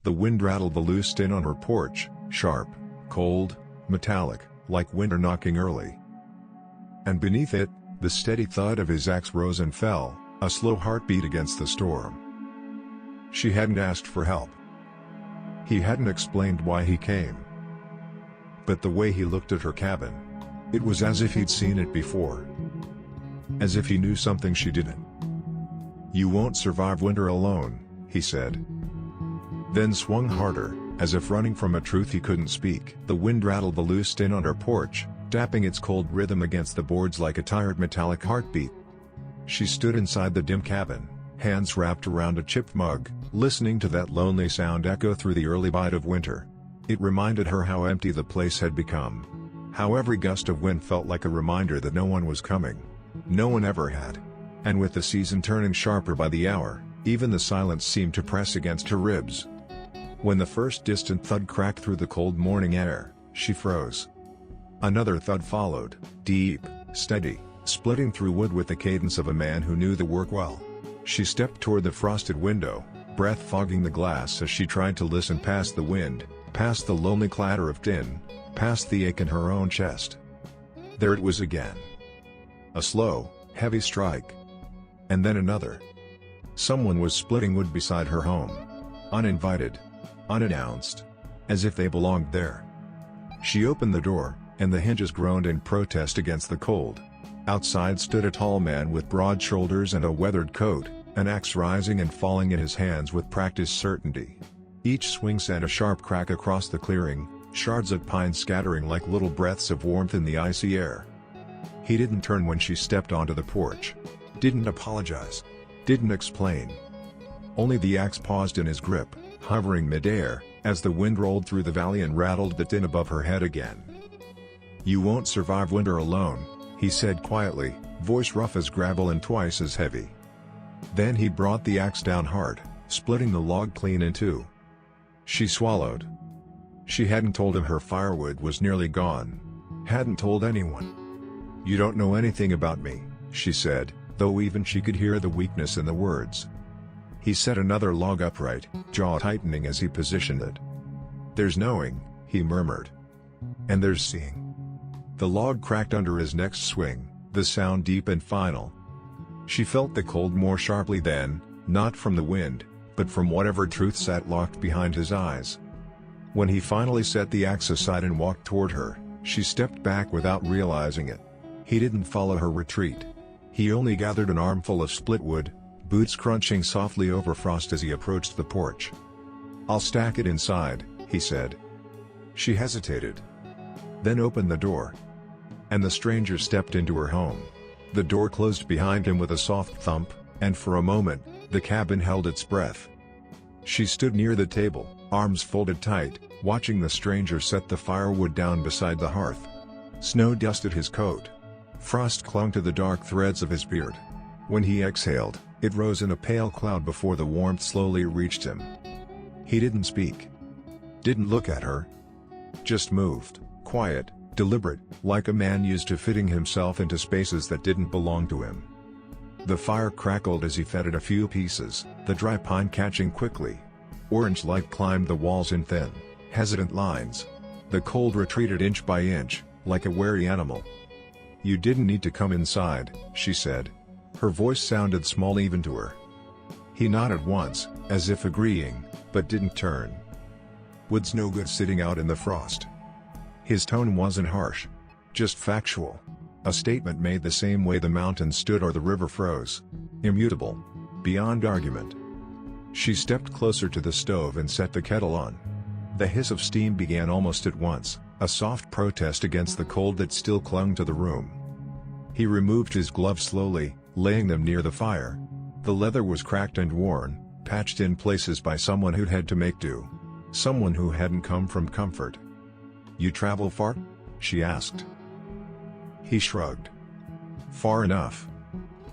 The wind rattled the loose tin on her porch, sharp, cold, metallic, like winter knocking early. And beneath it, the steady thud of his axe rose and fell, a slow heartbeat against the storm. She hadn't asked for help. He hadn't explained why he came. But the way he looked at her cabin, it was as if he'd seen it before. As if he knew something she didn't. "You won't survive winter alone," he said. Then swung harder, as if running from a truth he couldn't speak. The wind rattled the loose tin on her porch, dapping its cold rhythm against the boards like a tired metallic heartbeat. She stood inside the dim cabin, hands wrapped around a chipped mug, listening to that lonely sound echo through the early bite of winter. It reminded her how empty the place had become. How every gust of wind felt like a reminder that no one was coming. No one ever had. And with the season turning sharper by the hour, even the silence seemed to press against her ribs. When the first distant thud cracked through the cold morning air, she froze. Another thud followed, deep, steady, splitting through wood with the cadence of a man who knew the work well. She stepped toward the frosted window, breath fogging the glass as she tried to listen past the wind, past the lonely clatter of tin, past the ache in her own chest. There it was again. A slow, heavy strike. And then another. Someone was splitting wood beside her home. Uninvited. Unannounced. As if they belonged there. She opened the door, and the hinges groaned in protest against the cold. Outside stood a tall man with broad shoulders and a weathered coat, an axe rising and falling in his hands with practiced certainty. Each swing sent a sharp crack across the clearing, shards of pine scattering like little breaths of warmth in the icy air. He didn't turn when she stepped onto the porch. Didn't apologize. Didn't explain. Only the axe paused in his grip, hovering mid-air, as the wind rolled through the valley and rattled the tin above her head again. "You won't survive winter alone," he said quietly, voice rough as gravel and twice as heavy. Then he brought the axe down hard, splitting the log clean in two. She swallowed. She hadn't told him her firewood was nearly gone. Hadn't told anyone. "You don't know anything about me," she said, though even she could hear the weakness in the words. He set another log upright, jaw tightening as he positioned it. "There's knowing," he murmured. "And there's seeing." The log cracked under his next swing, the sound deep and final. She felt the cold more sharply then, not from the wind, but from whatever truth sat locked behind his eyes. When he finally set the axe aside and walked toward her, she stepped back without realizing it. He didn't follow her retreat. He only gathered an armful of split wood, boots crunching softly over frost as he approached the porch. "I'll stack it inside," he said. She hesitated. Then opened the door. And the stranger stepped into her home. The door closed behind him with a soft thump, and for a moment, the cabin held its breath. She stood near the table, arms folded tight, watching the stranger set the firewood down beside the hearth. Snow dusted his coat. Frost clung to the dark threads of his beard. When he exhaled, it rose in a pale cloud before the warmth slowly reached him. He didn't speak. Didn't look at her. Just moved, quiet, deliberate, like a man used to fitting himself into spaces that didn't belong to him. The fire crackled as he fed it a few pieces, the dry pine catching quickly. Orange light climbed the walls in thin, hesitant lines. The cold retreated inch by inch, like a wary animal. "You didn't need to come inside," she said. Her voice sounded small even to her. He nodded once, as if agreeing, but didn't turn. "Wood's no good sitting out in the frost." His tone wasn't harsh. Just factual. A statement made the same way the mountains stood or the river froze. Immutable. Beyond argument. She stepped closer to the stove and set the kettle on. The hiss of steam began almost at once, a soft protest against the cold that still clung to the room. He removed his gloves slowly, laying them near the fire. The leather was cracked and worn, patched in places by someone who'd had to make do. Someone who hadn't come from comfort. "You travel far?" she asked. He shrugged. "Far enough."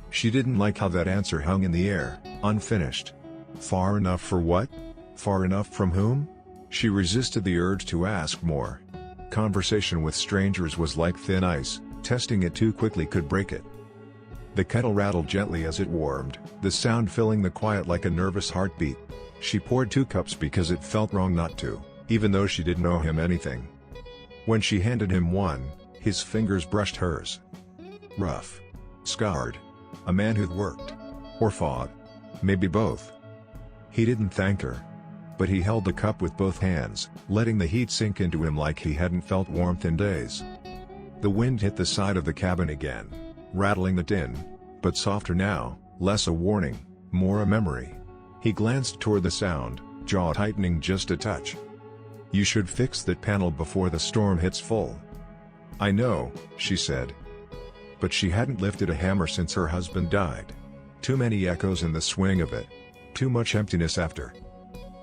She didn't like how that answer hung in the air, unfinished. Far enough for what? Far enough from whom? She resisted the urge to ask more. Conversation with strangers was like thin ice, testing it too quickly could break it. The kettle rattled gently as it warmed, the sound filling the quiet like a nervous heartbeat. She poured 2 cups because it felt wrong not to, even though she didn't owe him anything. When she handed him one, his fingers brushed hers. Rough. Scarred. A man who'd worked. Or fought. Maybe both. He didn't thank her. But he held the cup with both hands, letting the heat sink into him like he hadn't felt warmth in days. The wind hit the side of the cabin again, rattling the tin, but softer now, less a warning, more a memory. He glanced toward the sound, jaw tightening just a touch. "You should fix that panel before the storm hits full." "I know," she said. But she hadn't lifted a hammer since her husband died. Too many echoes in the swing of it. Too much emptiness after.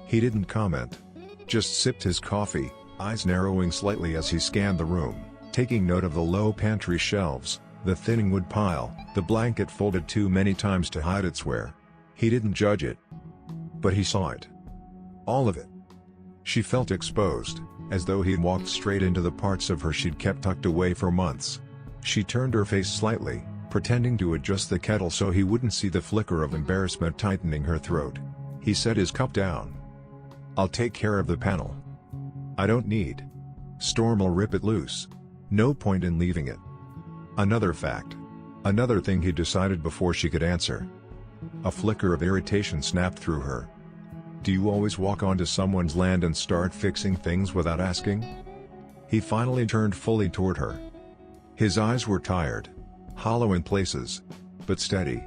He didn't comment. Just sipped his coffee, eyes narrowing slightly as he scanned the room, taking note of the low pantry shelves, the thinning wood pile, the blanket folded too many times to hide its wear. He didn't judge it. But he saw it. All of it. She felt exposed, as though he'd walked straight into the parts of her she'd kept tucked away for months. She turned her face slightly, pretending to adjust the kettle so he wouldn't see the flicker of embarrassment tightening her throat. He set his cup down. "I'll take care of the panel. I don't need. Storm'll rip it loose. No point in leaving it." Another fact. Another thing he decided before she could answer. A flicker of irritation snapped through her. "Do you always walk onto someone's land and start fixing things without asking?" He finally turned fully toward her. His eyes were tired. Hollow in places. But steady.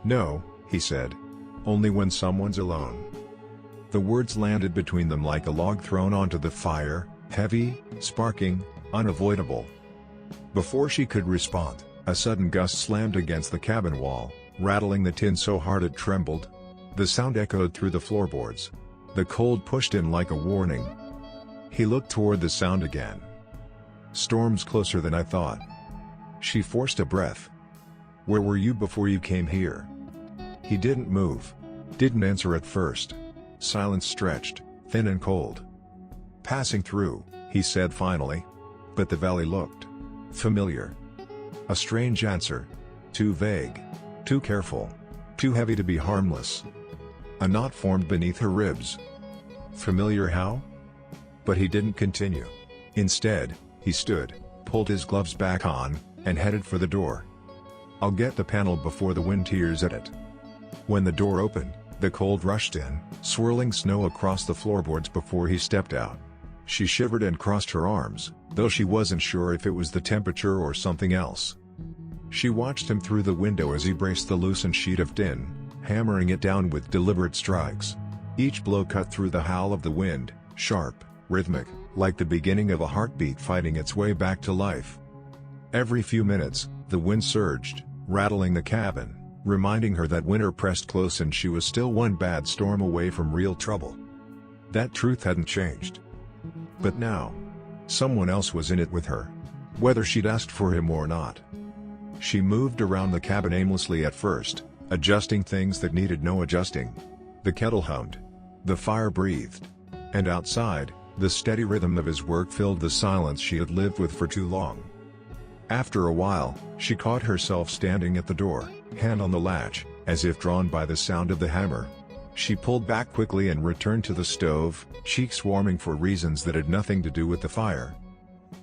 "No," he said. "Only when someone's alone." The words landed between them like a log thrown onto the fire, heavy, sparking, unavoidable. Before she could respond, a sudden gust slammed against the cabin wall, rattling the tin so hard it trembled. The sound echoed through the floorboards. The cold pushed in like a warning. He looked toward the sound again. "Storm's closer than I thought." She forced a breath. "Where were you before you came here?" He didn't move. Didn't answer at first. Silence stretched, thin and cold. "Passing through," he said finally. But the valley looked familiar. A strange answer. Too vague. Too careful. Too heavy to be harmless. A knot formed beneath her ribs. Familiar how? But he didn't continue. Instead, he stood, pulled his gloves back on, and headed for the door. "I'll get the panel before the wind tears at it." When the door opened, the cold rushed in, swirling snow across the floorboards before he stepped out. She shivered and crossed her arms, though she wasn't sure if it was the temperature or something else. She watched him through the window as he braced the loosened sheet of tin, hammering it down with deliberate strikes. Each blow cut through the howl of the wind, sharp, rhythmic, like the beginning of a heartbeat fighting its way back to life. Every few minutes, the wind surged, rattling the cabin, reminding her that winter pressed close and she was still one bad storm away from real trouble. That truth hadn't changed. But now, someone else was in it with her. Whether she'd asked for him or not. She moved around the cabin aimlessly at first, adjusting things that needed no adjusting. The kettle hummed. The fire breathed. And outside, the steady rhythm of his work filled the silence she had lived with for too long. After a while, she caught herself standing at the door, hand on the latch, as if drawn by the sound of the hammer. She pulled back quickly and returned to the stove, cheeks warming for reasons that had nothing to do with the fire.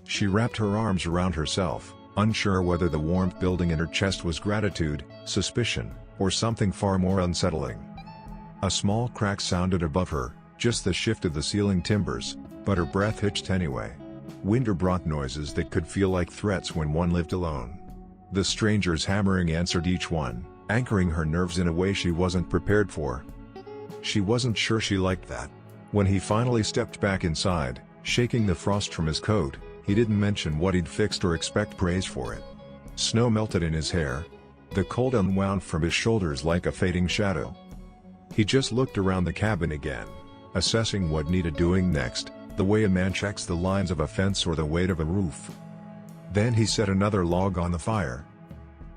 She wrapped her arms around herself, unsure whether the warmth building in her chest was gratitude, suspicion, or something far more unsettling. A small crack sounded above her, just the shift of the ceiling timbers, but her breath hitched anyway. Winter brought noises that could feel like threats when one lived alone. The stranger's hammering answered each one, anchoring her nerves in a way she wasn't prepared for. She wasn't sure she liked that. When he finally stepped back inside, shaking the frost from his coat, he didn't mention what he'd fixed or expect praise for it. Snow melted in his hair. The cold unwound from his shoulders like a fading shadow. He just looked around the cabin again, assessing what needed doing next, the way a man checks the lines of a fence or the weight of a roof. Then he set another log on the fire.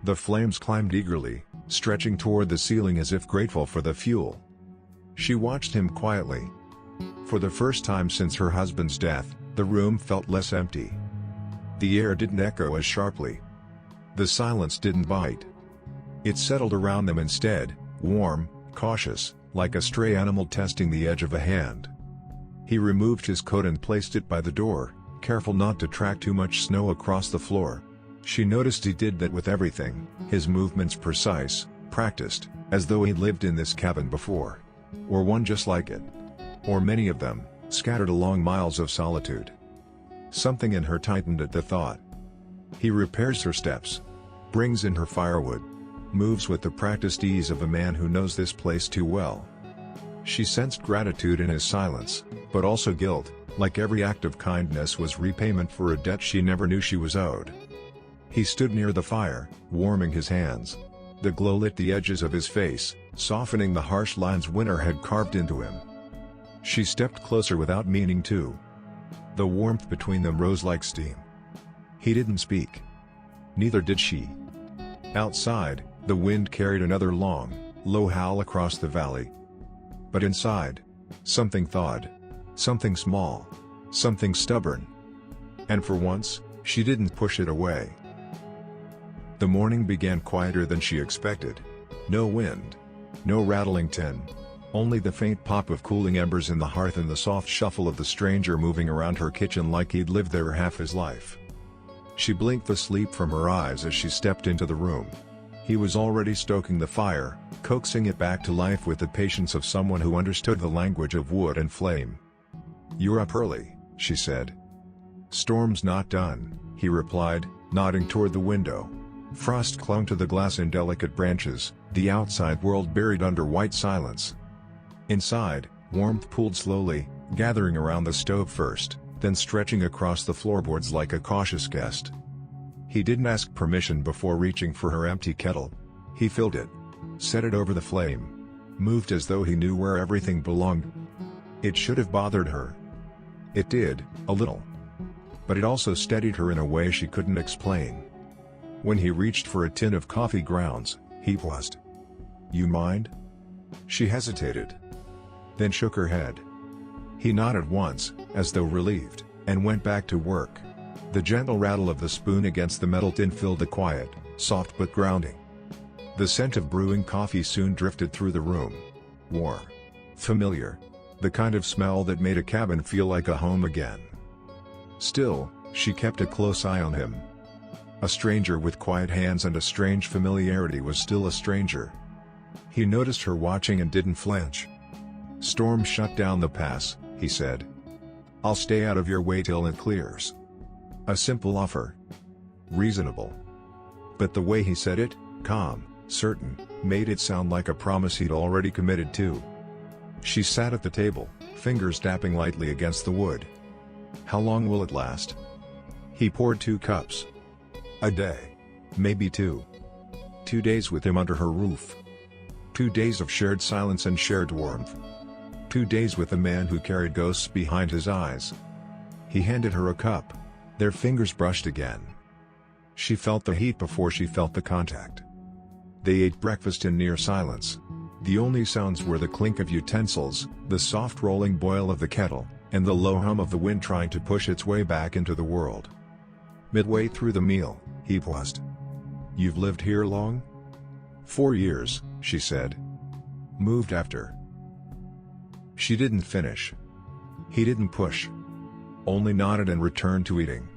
The flames climbed eagerly, stretching toward the ceiling as if grateful for the fuel. She watched him quietly. For the first time since her husband's death, the room felt less empty. The air didn't echo as sharply. The silence didn't bite. It settled around them instead, warm, cautious, like a stray animal testing the edge of a hand. He removed his coat and placed it by the door, careful not to track too much snow across the floor. She noticed he did that with everything, his movements precise, practiced, as though he'd lived in this cabin before. Or one just like it. Or many of them, scattered along miles of solitude. Something in her tightened at the thought. He repairs her steps, brings in her firewood, moves with the practiced ease of a man who knows this place too well. She sensed gratitude in his silence, but also guilt, like every act of kindness was repayment for a debt she never knew she was owed. He stood near the fire, warming his hands. The glow lit the edges of his face, softening the harsh lines winter had carved into him. She stepped closer without meaning to. The warmth between them rose like steam. He didn't speak. Neither did she. Outside, the wind carried another long, low howl across the valley. But inside, something thawed. Something small. Something stubborn. And for once, she didn't push it away. The morning began quieter than she expected. No wind. No rattling tin. Only the faint pop of cooling embers in the hearth and the soft shuffle of the stranger moving around her kitchen like he'd lived there half his life. She blinked the sleep from her eyes as she stepped into the room. He was already stoking the fire, coaxing it back to life with the patience of someone who understood the language of wood and flame. "You're up early," she said. "Storm's not done," he replied, nodding toward the window. Frost clung to the glass in delicate branches, the outside world buried under white silence. Inside, warmth pooled slowly, gathering around the stove first, then stretching across the floorboards like a cautious guest. He didn't ask permission before reaching for her empty kettle. He filled it, set it over the flame, moved as though he knew where everything belonged. It should have bothered her. It did, a little. But it also steadied her in a way she couldn't explain. When he reached for a tin of coffee grounds, he paused. "You mind?" She hesitated. Then shook her head. He nodded once, as though relieved, and went back to work. The gentle rattle of the spoon against the metal tin filled the quiet, soft but grounding. The scent of brewing coffee soon drifted through the room. Warm. Familiar. The kind of smell that made a cabin feel like a home again. Still, she kept a close eye on him. A stranger with quiet hands and a strange familiarity was still a stranger. He noticed her watching and didn't flinch. "Storm shut down the pass," he said. "I'll stay out of your way till it clears." A simple offer. Reasonable. But the way he said it, calm, certain, made it sound like a promise he'd already committed to. She sat at the table, fingers tapping lightly against the wood. "How long will it last?" He poured 2 cups. "A day. Maybe 2. 2 days with him under her roof. 2 days of shared silence and shared warmth. 2 days with a man who carried ghosts behind his eyes." He handed her a cup. Their fingers brushed again. She felt the heat before she felt the contact. They ate breakfast in near silence. The only sounds were the clink of utensils, the soft rolling boil of the kettle, and the low hum of the wind trying to push its way back into the world. Midway through the meal, he paused. "You've lived here long?" "4 years," she said. "Moved after." She didn't finish. He didn't push. Only nodded and returned to eating.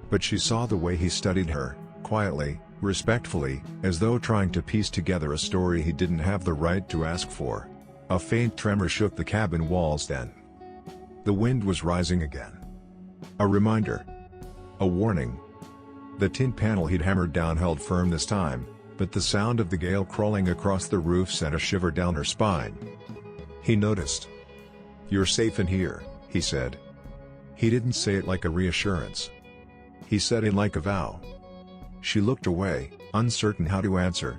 But she saw the way he studied her, quietly, respectfully, as though trying to piece together a story he didn't have the right to ask for. A faint tremor shook the cabin walls then. The wind was rising again. A reminder. A warning. The tin panel he'd hammered down held firm this time, but the sound of the gale crawling across the roof sent a shiver down her spine. He noticed. "You're safe in here," he said. He didn't say it like a reassurance. He said it like a vow. She looked away, uncertain how to answer.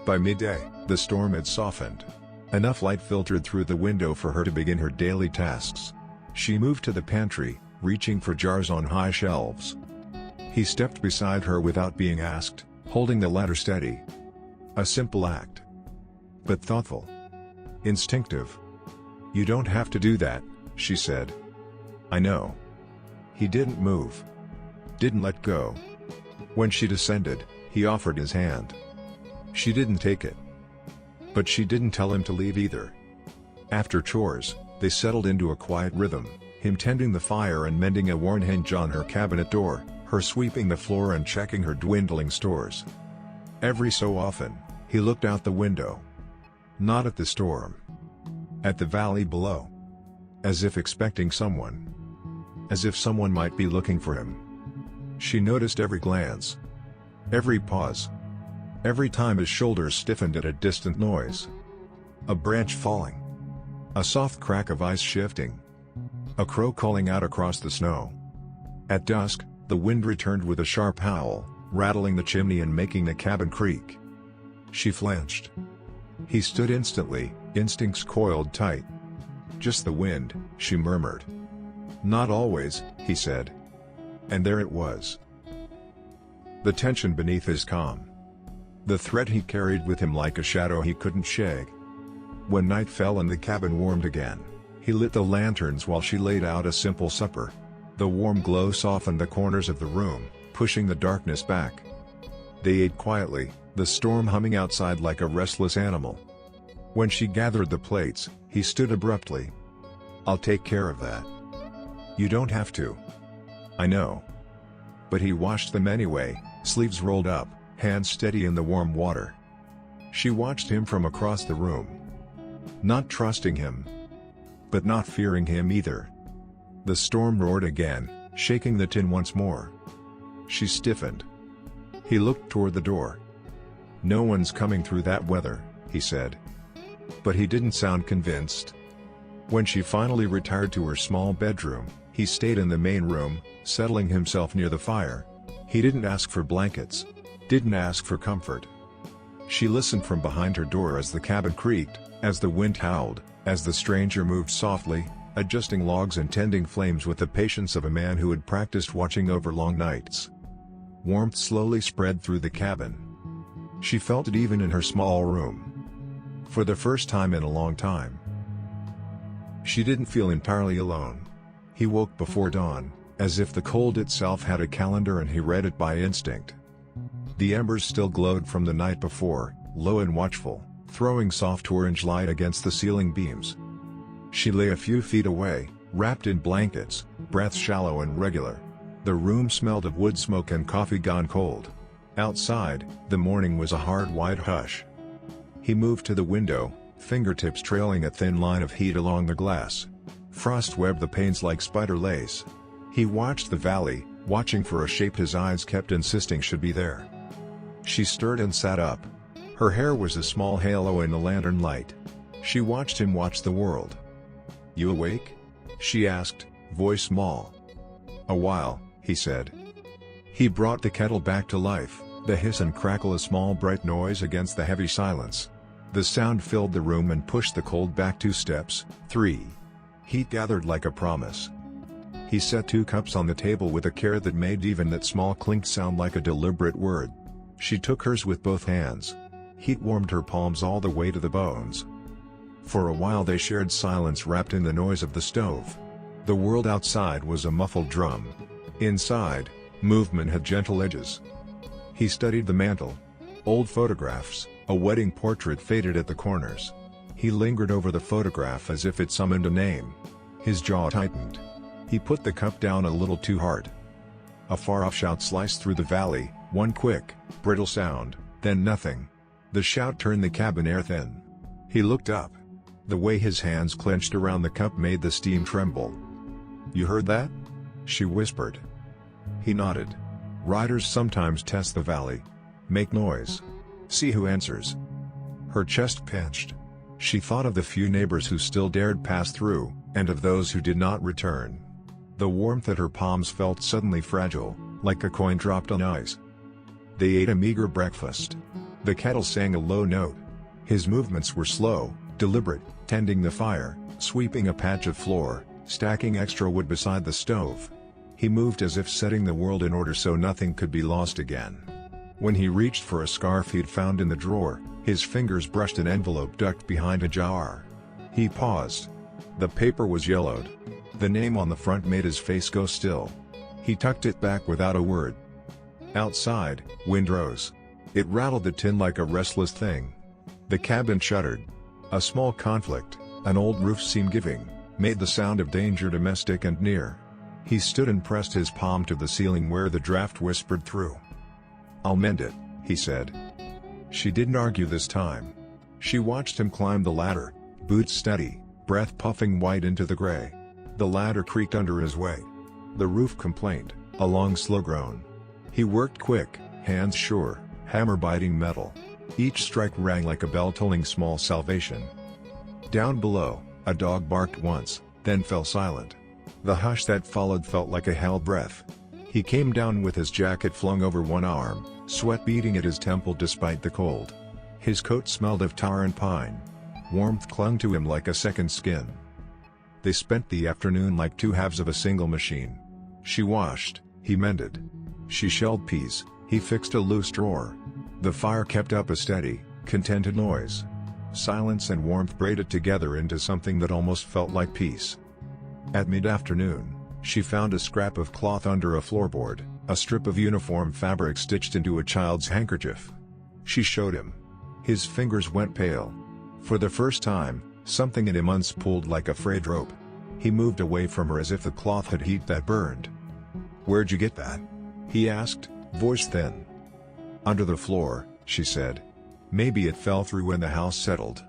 By midday, the storm had softened. Enough light filtered through the window for her to begin her daily tasks. She moved to the pantry, reaching for jars on high shelves. He stepped beside her without being asked, holding the ladder steady. A simple act. But thoughtful. Instinctive. "You don't have to do that," she said. "I know." He didn't move. Didn't let go. When she descended, he offered his hand. She didn't take it. But she didn't tell him to leave either. After chores, they settled into a quiet rhythm, him tending the fire and mending a worn hinge on her cabinet door, her sweeping the floor and checking her dwindling stores. Every so often, he looked out the window. Not at the storm. At the valley below. As if expecting someone. As if someone might be looking for him. She noticed every glance. Every pause. Every time his shoulders stiffened at a distant noise. A branch falling. A soft crack of ice shifting. A crow calling out across the snow. At dusk, the wind returned with a sharp howl, rattling the chimney and making the cabin creak. She flinched. He stood instantly, instincts coiled tight. "Just the wind," she murmured. "Not always," he said. And there it was. The tension beneath his calm. The threat he carried with him like a shadow he couldn't shake. When night fell and the cabin warmed again, he lit the lanterns while she laid out a simple supper. The warm glow softened the corners of the room, pushing the darkness back. They ate quietly, the storm humming outside like a restless animal. When she gathered the plates, he stood abruptly. "I'll take care of that." "You don't have to." "I know." But he washed them anyway, sleeves rolled up, hands steady in the warm water. She watched him from across the room. Not trusting him. But not fearing him either. The storm roared again, shaking the tin once more. She stiffened. He looked toward the door. "No one's coming through that weather," he said. But he didn't sound convinced. When she finally retired to her small bedroom, he stayed in the main room, settling himself near the fire. He didn't ask for blankets. Didn't ask for comfort. She listened from behind her door as the cabin creaked, as the wind howled, as the stranger moved softly, adjusting logs and tending flames with the patience of a man who had practiced watching over long nights. Warmth slowly spread through the cabin. She felt it even in her small room. For the first time in a long time. She didn't feel entirely alone. He woke before dawn, as if the cold itself had a calendar and he read it by instinct. The embers still glowed from the night before, low and watchful, throwing soft orange light against the ceiling beams. She lay a few feet away, wrapped in blankets, breath shallow and regular. The room smelled of wood smoke and coffee gone cold. Outside, the morning was a hard white hush. He moved to the window, fingertips trailing a thin line of heat along the glass. Frost webbed the panes like spider lace. He watched the valley, watching for a shape his eyes kept insisting should be there. She stirred and sat up. Her hair was a small halo in the lantern light. She watched him watch the world. "You awake?" she asked, voice small. "A while," he said. He brought the kettle back to life, the hiss and crackle a small bright noise against the heavy silence. The sound filled the room and pushed the cold back 2 steps, 3. Heat gathered like a promise. He set 2 cups on the table with a care that made even that small clink sound like a deliberate word. She took hers with both hands. Heat warmed her palms all the way to the bones. For a while they shared silence wrapped in the noise of the stove. The world outside was a muffled drum. Inside, movement had gentle edges. He studied the mantel. Old photographs, a wedding portrait faded at the corners. He lingered over the photograph as if it summoned a name. His jaw tightened. He put the cup down a little too hard. A far-off shout sliced through the valley, one quick, brittle sound, then nothing. The shout turned the cabin air thin. He looked up. The way his hands clenched around the cup made the steam tremble. "You heard that?" she whispered. He nodded. "Riders sometimes test the valley. Make noise. See who answers." Her chest pinched. She thought of the few neighbors who still dared pass through, and of those who did not return. The warmth at her palms felt suddenly fragile, like a coin dropped on ice. They ate a meager breakfast. The kettle sang a low note. His movements were slow, deliberate, tending the fire, sweeping a patch of floor, stacking extra wood beside the stove. He moved as if setting the world in order so nothing could be lost again. When he reached for a scarf he'd found in the drawer, his fingers brushed an envelope ducked behind a jar. He paused. The paper was yellowed. The name on the front made his face go still. He tucked it back without a word. Outside, wind rose. It rattled the tin like a restless thing. The cabin shuddered. A small conflict, an old roof seam giving, made the sound of danger domestic and near. He stood and pressed his palm to the ceiling where the draft whispered through. "I'll mend it," he said. She didn't argue this time. She watched him climb the ladder, boots steady, breath puffing white into the gray. The ladder creaked under his weight. The roof complained, a long slow groan. He worked quick, hands sure, hammer biting metal. Each strike rang like a bell tolling small salvation. Down below, a dog barked once, then fell silent. The hush that followed felt like a hell breath. He came down with his jacket flung over one arm, sweat beading at his temple despite the cold. His coat smelled of tar and pine. Warmth clung to him like a second skin. They spent the afternoon like two halves of a single machine. She washed, he mended. She shelled peas, he fixed a loose drawer. The fire kept up a steady, contented noise. Silence and warmth braided together into something that almost felt like peace. At mid-afternoon, she found a scrap of cloth under a floorboard, a strip of uniform fabric stitched into a child's handkerchief. She showed him. His fingers went pale. For the first time, something in him unspooled like a frayed rope. He moved away from her as if the cloth had heat that burned. "Where'd you get that?" he asked, voice thin. "Under the floor," she said. "Maybe it fell through when the house settled."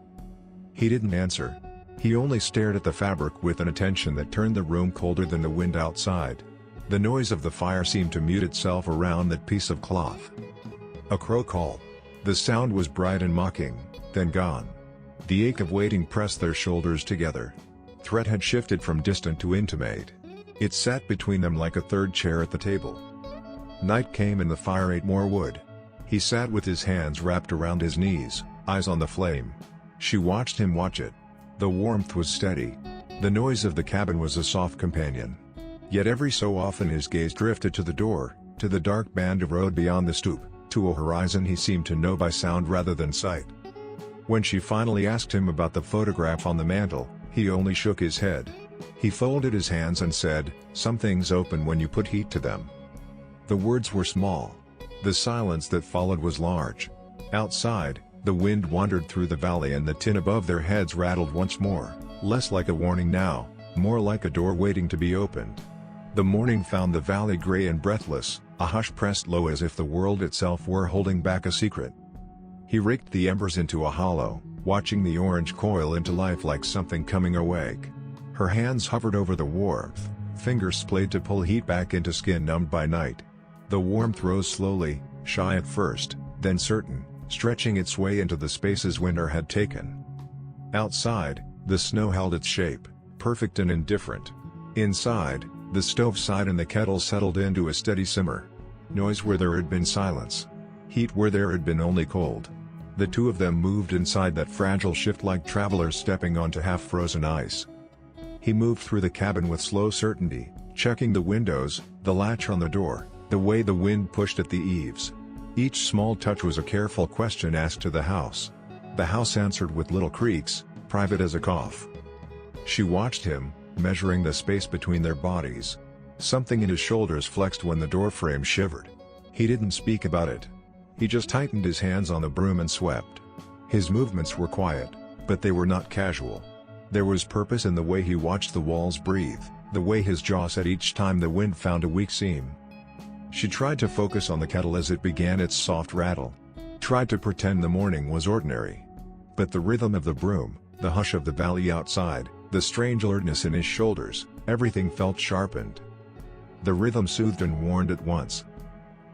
He didn't answer. He only stared at the fabric with an attention that turned the room colder than the wind outside. The noise of the fire seemed to mute itself around that piece of cloth. A crow called. The sound was bright and mocking, then gone. The ache of waiting pressed their shoulders together. Threat had shifted from distant to intimate. It sat between them like a third chair at the table. Night came and the fire ate more wood. He sat with his hands wrapped around his knees, eyes on the flame. She watched him watch it. The warmth was steady. The noise of the cabin was a soft companion. Yet every so often his gaze drifted to the door, to the dark band of road beyond the stoop, to a horizon he seemed to know by sound rather than sight. When she finally asked him about the photograph on the mantel, he only shook his head. He folded his hands and said, "Some things open when you put heat to them." The words were small. The silence that followed was large. Outside, the wind wandered through the valley and the tin above their heads rattled once more, less like a warning now, more like a door waiting to be opened. The morning found the valley gray and breathless, a hush pressed low as if the world itself were holding back a secret. He raked the embers into a hollow, watching the orange coil into life like something coming awake. Her hands hovered over the warmth, fingers splayed to pull heat back into skin numbed by night. The warmth rose slowly, shy at first, then certain, stretching its way into the spaces winter had taken. Outside, the snow held its shape, perfect and indifferent. Inside, the stove sighed and the kettle settled into a steady simmer. Noise where there had been silence. Heat where there had been only cold. The two of them moved inside that fragile shift like travelers stepping onto half-frozen ice. He moved through the cabin with slow certainty, checking the windows, the latch on the door, the way the wind pushed at the eaves. Each small touch was a careful question asked to the house. The house answered with little creaks, private as a cough. She watched him, measuring the space between their bodies. Something in his shoulders flexed when the doorframe shivered. He didn't speak about it. He just tightened his hands on the broom and swept. His movements were quiet, but they were not casual. There was purpose in the way he watched the walls breathe, the way his jaw set each time the wind found a weak seam. She tried to focus on the kettle as it began its soft rattle. Tried to pretend the morning was ordinary. But the rhythm of the broom, the hush of the valley outside, the strange alertness in his shoulders, everything felt sharpened. The rhythm soothed and warned at once.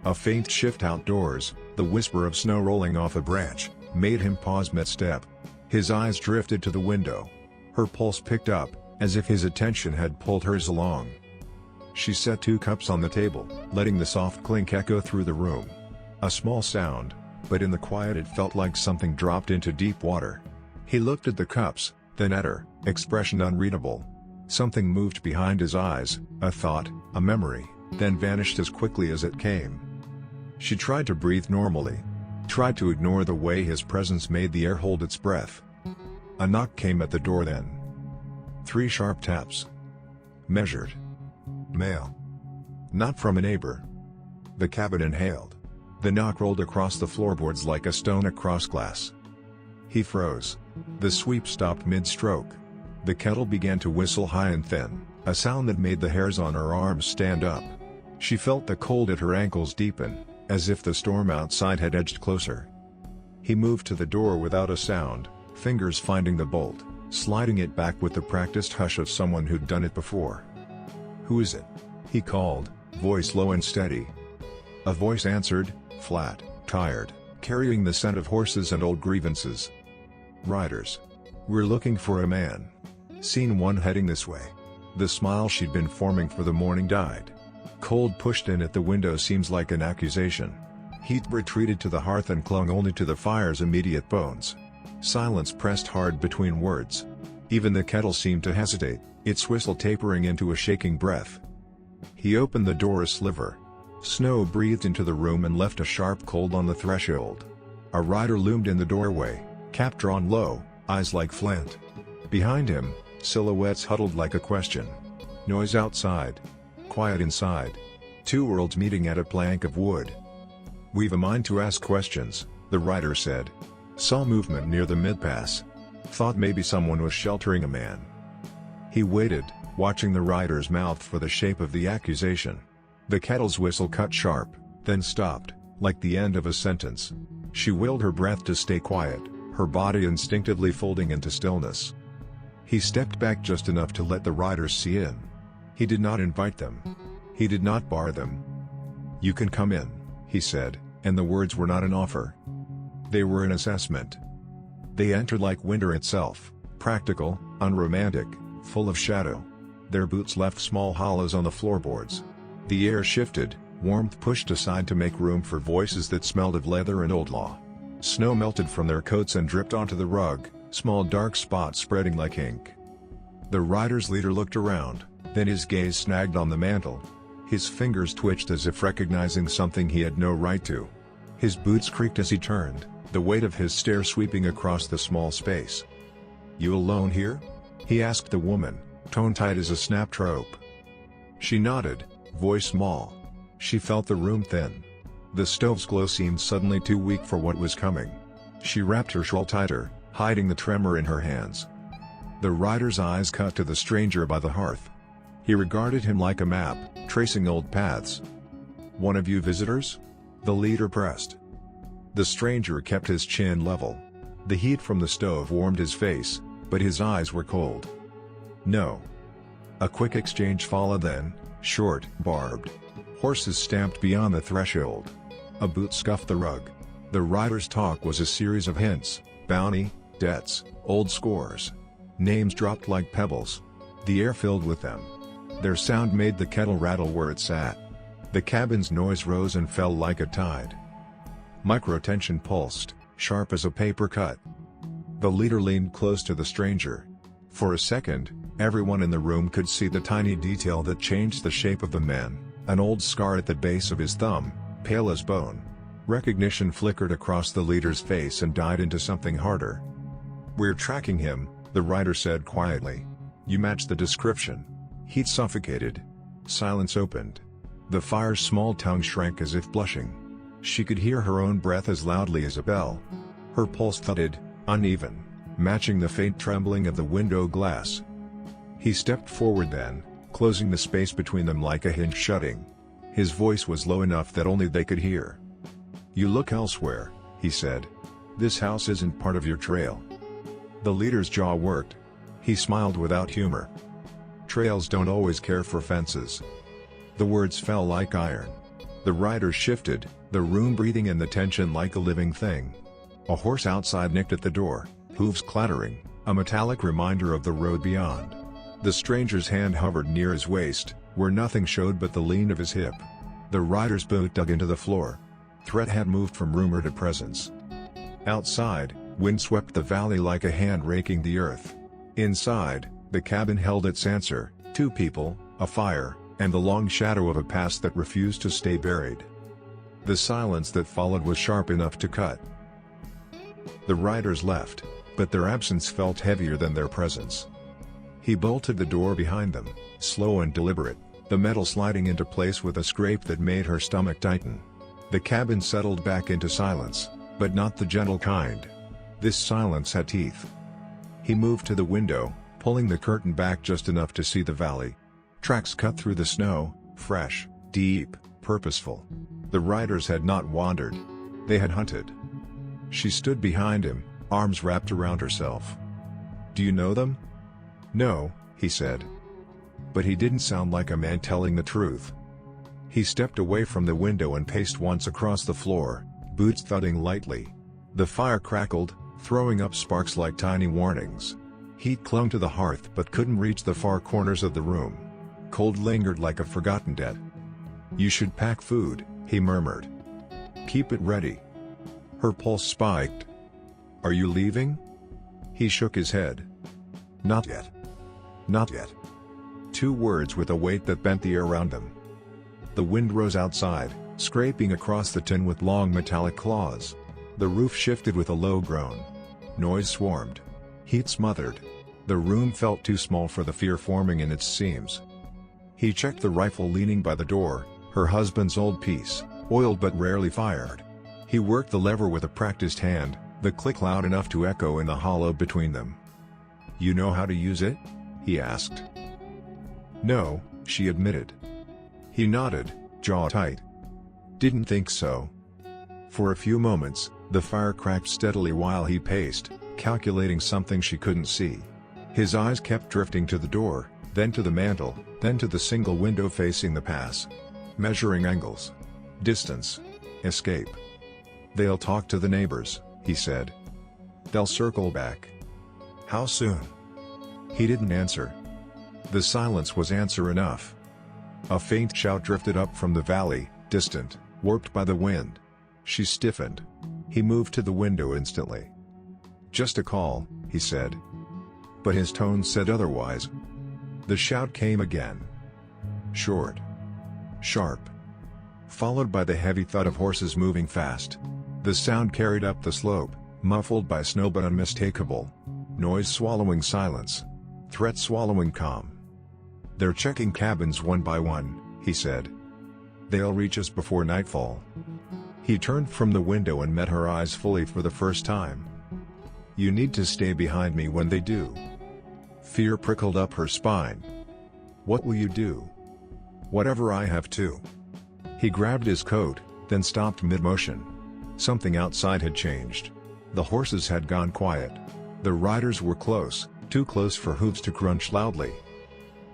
A faint shift outdoors, the whisper of snow rolling off a branch, made him pause mid-step. His eyes drifted to the window. Her pulse picked up, as if his attention had pulled hers along. She set 2 cups on the table, letting the soft clink echo through the room. A small sound, but in the quiet it felt like something dropped into deep water. He looked at the cups, then at her, expression unreadable. Something moved behind his eyes, a thought, a memory, then vanished as quickly as it came. She tried to breathe normally. Tried to ignore the way his presence made the air hold its breath. A knock came at the door then. 3 sharp taps. Measured. Mail. Not from a neighbor. The cabin inhaled. The knock rolled across the floorboards like a stone across glass. He froze. The sweep stopped mid-stroke. The kettle began to whistle high and thin, a sound that made the hairs on her arms stand up. She felt the cold at her ankles deepen, as if the storm outside had edged closer. He moved to the door without a sound, fingers finding the bolt, sliding it back with the practiced hush of someone who'd done it before. "Who is it?" he called, voice low and steady. A voice answered, flat, tired, carrying the scent of horses and old grievances. "Riders. We're looking for a man. Seen one heading this way." The smile she'd been forming for the morning died. Cold pushed in at the window seems like an accusation. Heat retreated to the hearth and clung only to the fire's immediate bones. Silence pressed hard between words. Even the kettle seemed to hesitate, its whistle tapering into a shaking breath. He opened the door a sliver. Snow breathed into the room and left a sharp cold on the threshold. A rider loomed in the doorway, cap drawn low, eyes like flint. Behind him, silhouettes huddled like a question. Noise outside. Quiet inside. Two worlds meeting at a plank of wood. "We've a mind to ask questions," the rider said. Saw movement near the mid-pass. Thought maybe someone was sheltering a man. He waited, watching the rider's mouth for the shape of the accusation. The kettle's whistle cut sharp, then stopped, like the end of a sentence. She willed her breath to stay quiet, her body instinctively folding into stillness. He stepped back just enough to let the riders see in. He did not invite them. He did not bar them. "You can come in," he said, and the words were not an offer. They were an assessment. They entered like winter itself, practical, unromantic, full of shadow. Their boots left small hollows on the floorboards. The air shifted, warmth pushed aside to make room for voices that smelled of leather and old law. Snow melted from their coats and dripped onto the rug, small dark spots spreading like ink. The rider's leader looked around, then his gaze snagged on the mantel. His fingers twitched as if recognizing something he had no right to. His boots creaked as he turned, the weight of his stare sweeping across the small space. "You alone here?" he asked the woman, tone tight as a snapped rope. She nodded, voice small. She felt the room thin. The stove's glow seemed suddenly too weak for what was coming. She wrapped her shawl tighter, hiding the tremor in her hands. The rider's eyes cut to the stranger by the hearth. He regarded him like a map, tracing old paths. "One of you visitors?" the leader pressed. The stranger kept his chin level. The heat from the stove warmed his face, but his eyes were cold. "No." A quick exchange followed then, short, barbed. Horses stamped beyond the threshold. A boot scuffed the rug. The rider's talk was a series of hints, bounty, debts, old scores. Names dropped like pebbles. The air filled with them. Their sound made the kettle rattle where it sat. The cabin's noise rose and fell like a tide. Microtension pulsed, sharp as a paper cut. The leader leaned close to the stranger. For a second, everyone in the room could see the tiny detail that changed the shape of the man, an old scar at the base of his thumb, pale as bone. Recognition flickered across the leader's face and died into something harder. "We're tracking him," the rider said quietly. "You match the description." Heat suffocated. Silence opened. The fire's small tongue shrank as if blushing. She could hear her own breath as loudly as a bell. Her pulse thudded, uneven, matching the faint trembling of the window glass. He stepped forward then, closing the space between them like a hinge shutting. His voice was low enough that only they could hear. "You look elsewhere," he said. "This house isn't part of your trail." The leader's jaw worked. He smiled without humor. "Trails don't always care for fences." The words fell like iron. The rider shifted, the room breathing in the tension like a living thing. A horse outside nicked at the door, hooves clattering, a metallic reminder of the road beyond. The stranger's hand hovered near his waist, where nothing showed but the lean of his hip. The rider's boot dug into the floor. Threat had moved from rumor to presence. Outside, wind swept the valley like a hand raking the earth. Inside, the cabin held its answer: two people, a fire, and the long shadow of a past that refused to stay buried. The silence that followed was sharp enough to cut. The riders left, but their absence felt heavier than their presence. He bolted the door behind them, slow and deliberate, the metal sliding into place with a scrape that made her stomach tighten. The cabin settled back into silence, but not the gentle kind. This silence had teeth. He moved to the window, pulling the curtain back just enough to see the valley. Tracks cut through the snow, fresh, deep, purposeful. The riders had not wandered. They had hunted. She stood behind him, arms wrapped around herself. "Do you know them?" "No," he said. But he didn't sound like a man telling the truth. He stepped away from the window and paced once across the floor, boots thudding lightly. The fire crackled, throwing up sparks like tiny warnings. Heat clung to the hearth but couldn't reach the far corners of the room. Cold lingered like a forgotten debt. "You should pack food," he murmured. "Keep it ready." Her pulse spiked. "Are you leaving?" He shook his head. "Not yet. Not yet." 2 words with a weight that bent the air around them. The wind rose outside, scraping across the tin with long metallic claws. The roof shifted with a low groan. Noise swarmed. Heat smothered. The room felt too small for the fear forming in its seams. He checked the rifle leaning by the door, her husband's old piece, oiled but rarely fired. He worked the lever with a practiced hand, the click loud enough to echo in the hollow between them. "You know how to use it?" he asked. "No," she admitted. He nodded, jaw tight. "Didn't think so." For a few moments, the fire cracked steadily while he paced, calculating something she couldn't see. His eyes kept drifting to the door, then to the mantel, then to the single window facing the pass. Measuring angles. Distance. Escape. "They'll talk to the neighbors," he said. "They'll circle back." "How soon?" He didn't answer. The silence was answer enough. A faint shout drifted up from the valley, distant, warped by the wind. She stiffened. He moved to the window instantly. "Just a call," he said. But his tone said otherwise. The shout came again. Short. Sharp. Followed by the heavy thud of horses moving fast. The sound carried up the slope, muffled by snow but unmistakable. Noise swallowing silence. Threat swallowing calm. "They're checking cabins one by one," he said. "They'll reach us before nightfall." He turned from the window and met her eyes fully for the first time. "You need to stay behind me when they do." Fear prickled up her spine. "What will you do?" "Whatever I have to." He grabbed his coat, then stopped mid-motion. Something outside had changed. The horses had gone quiet. The riders were close, too close for hooves to crunch loudly.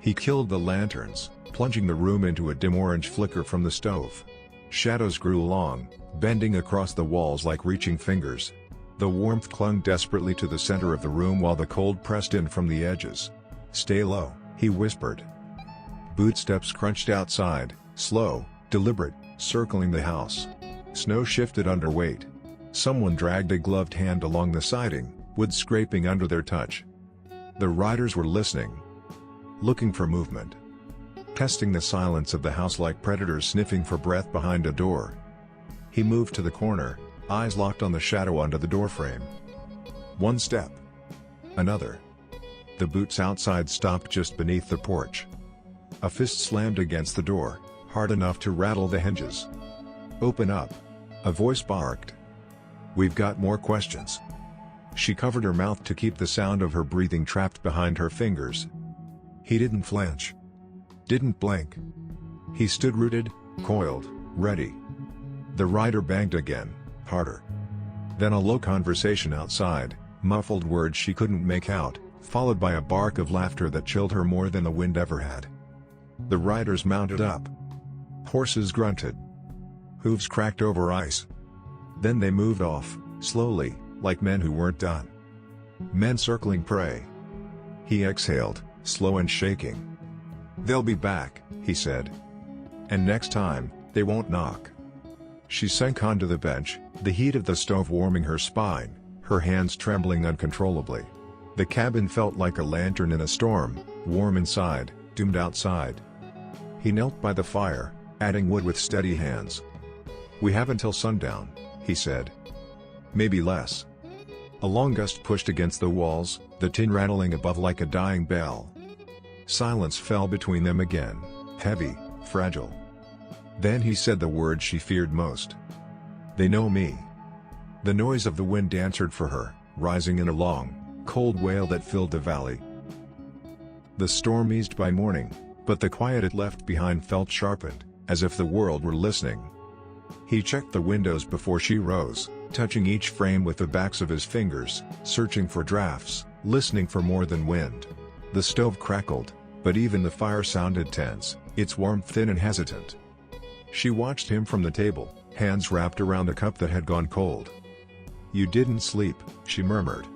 He killed the lanterns, plunging the room into a dim orange flicker from the stove. Shadows grew long, bending across the walls like reaching fingers. The warmth clung desperately to the center of the room while the cold pressed in from the edges. "Stay low," he whispered. Bootsteps crunched outside, slow, deliberate, circling the house. Snow shifted under weight. Someone dragged a gloved hand along the siding, wood scraping under their touch. The riders were listening. Looking for movement. Testing the silence of the house like predators sniffing for breath behind a door. He moved to the corner, eyes locked on the shadow under the doorframe. One step. Another. The boots outside stopped just beneath the porch. A fist slammed against the door, hard enough to rattle the hinges. "Open up," a voice barked. "We've got more questions." She covered her mouth to keep the sound of her breathing trapped behind her fingers. He didn't flinch. Didn't blink. He stood rooted, coiled, ready. The rider banged again, harder. Then a low conversation outside, muffled words she couldn't make out, followed by a bark of laughter that chilled her more than the wind ever had. The riders mounted up. Horses grunted. Hooves cracked over ice. Then they moved off, slowly, like men who weren't done. Men circling prey. He exhaled, slow and shaking. "They'll be back," he said. "And next time, they won't knock." She sank onto the bench, the heat of the stove warming her spine, her hands trembling uncontrollably. The cabin felt like a lantern in a storm, warm inside, doomed outside. He knelt by the fire, adding wood with steady hands. "We have until sundown," he said. "Maybe less." A long gust pushed against the walls, the tin rattling above like a dying bell. Silence fell between them again, heavy, fragile. Then he said the words she feared most. "They know me." The noise of the wind answered for her, rising in a long, cold wail that filled the valley. The storm eased by morning, but the quiet it left behind felt sharpened, as if the world were listening. He checked the windows before she rose, touching each frame with the backs of his fingers, searching for drafts, listening for more than wind. The stove crackled, but even the fire sounded tense, its warmth thin and hesitant. She watched him from the table, hands wrapped around the cup that had gone cold. "You didn't sleep," she murmured.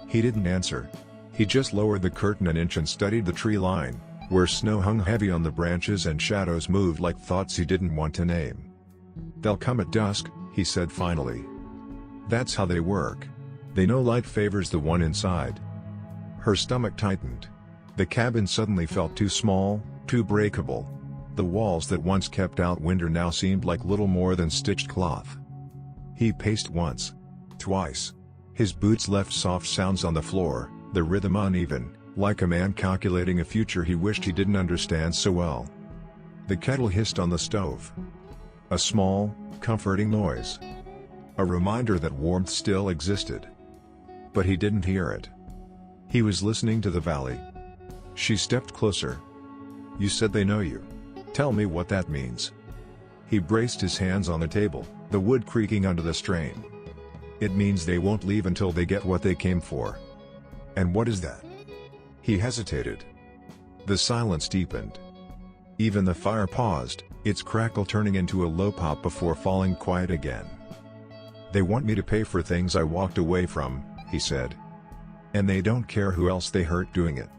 He didn't answer. He just lowered the curtain an inch and studied the tree line, where snow hung heavy on the branches and shadows moved like thoughts he didn't want to name. "They'll come at dusk," he said finally. "That's how they work. They know light favors the one inside." Her stomach tightened. The cabin suddenly felt too small, too breakable. The walls that once kept out winter now seemed like little more than stitched cloth. He paced once. Twice. His boots left soft sounds on the floor, the rhythm uneven, like a man calculating a future he wished he didn't understand so well. The kettle hissed on the stove. A small, comforting noise. A reminder that warmth still existed. But he didn't hear it. He was listening to the valley. She stepped closer. "You said they know you. Tell me what that means." He braced his hands on the table, the wood creaking under the strain. "It means they won't leave until they get what they came for." "And what is that?" He hesitated. The silence deepened. Even the fire paused, its crackle turning into a low pop before falling quiet again. "They want me to pay for things I walked away from," he said. "And they don't care who else they hurt doing it."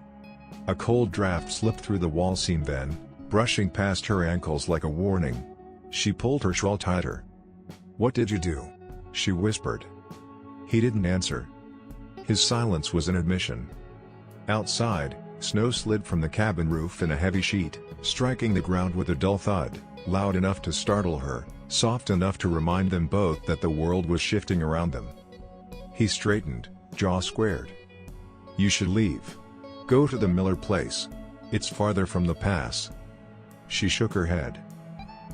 A cold draft slipped through the wall seam then, brushing past her ankles like a warning. She pulled her shawl tighter. "What did you do?" she whispered. He didn't answer. His silence was an admission. Outside, snow slid from the cabin roof in a heavy sheet, striking the ground with a dull thud, loud enough to startle her, soft enough to remind them both that the world was shifting around them. He straightened, jaw squared. "You should leave. Go to the Miller place. It's farther from the pass." She shook her head.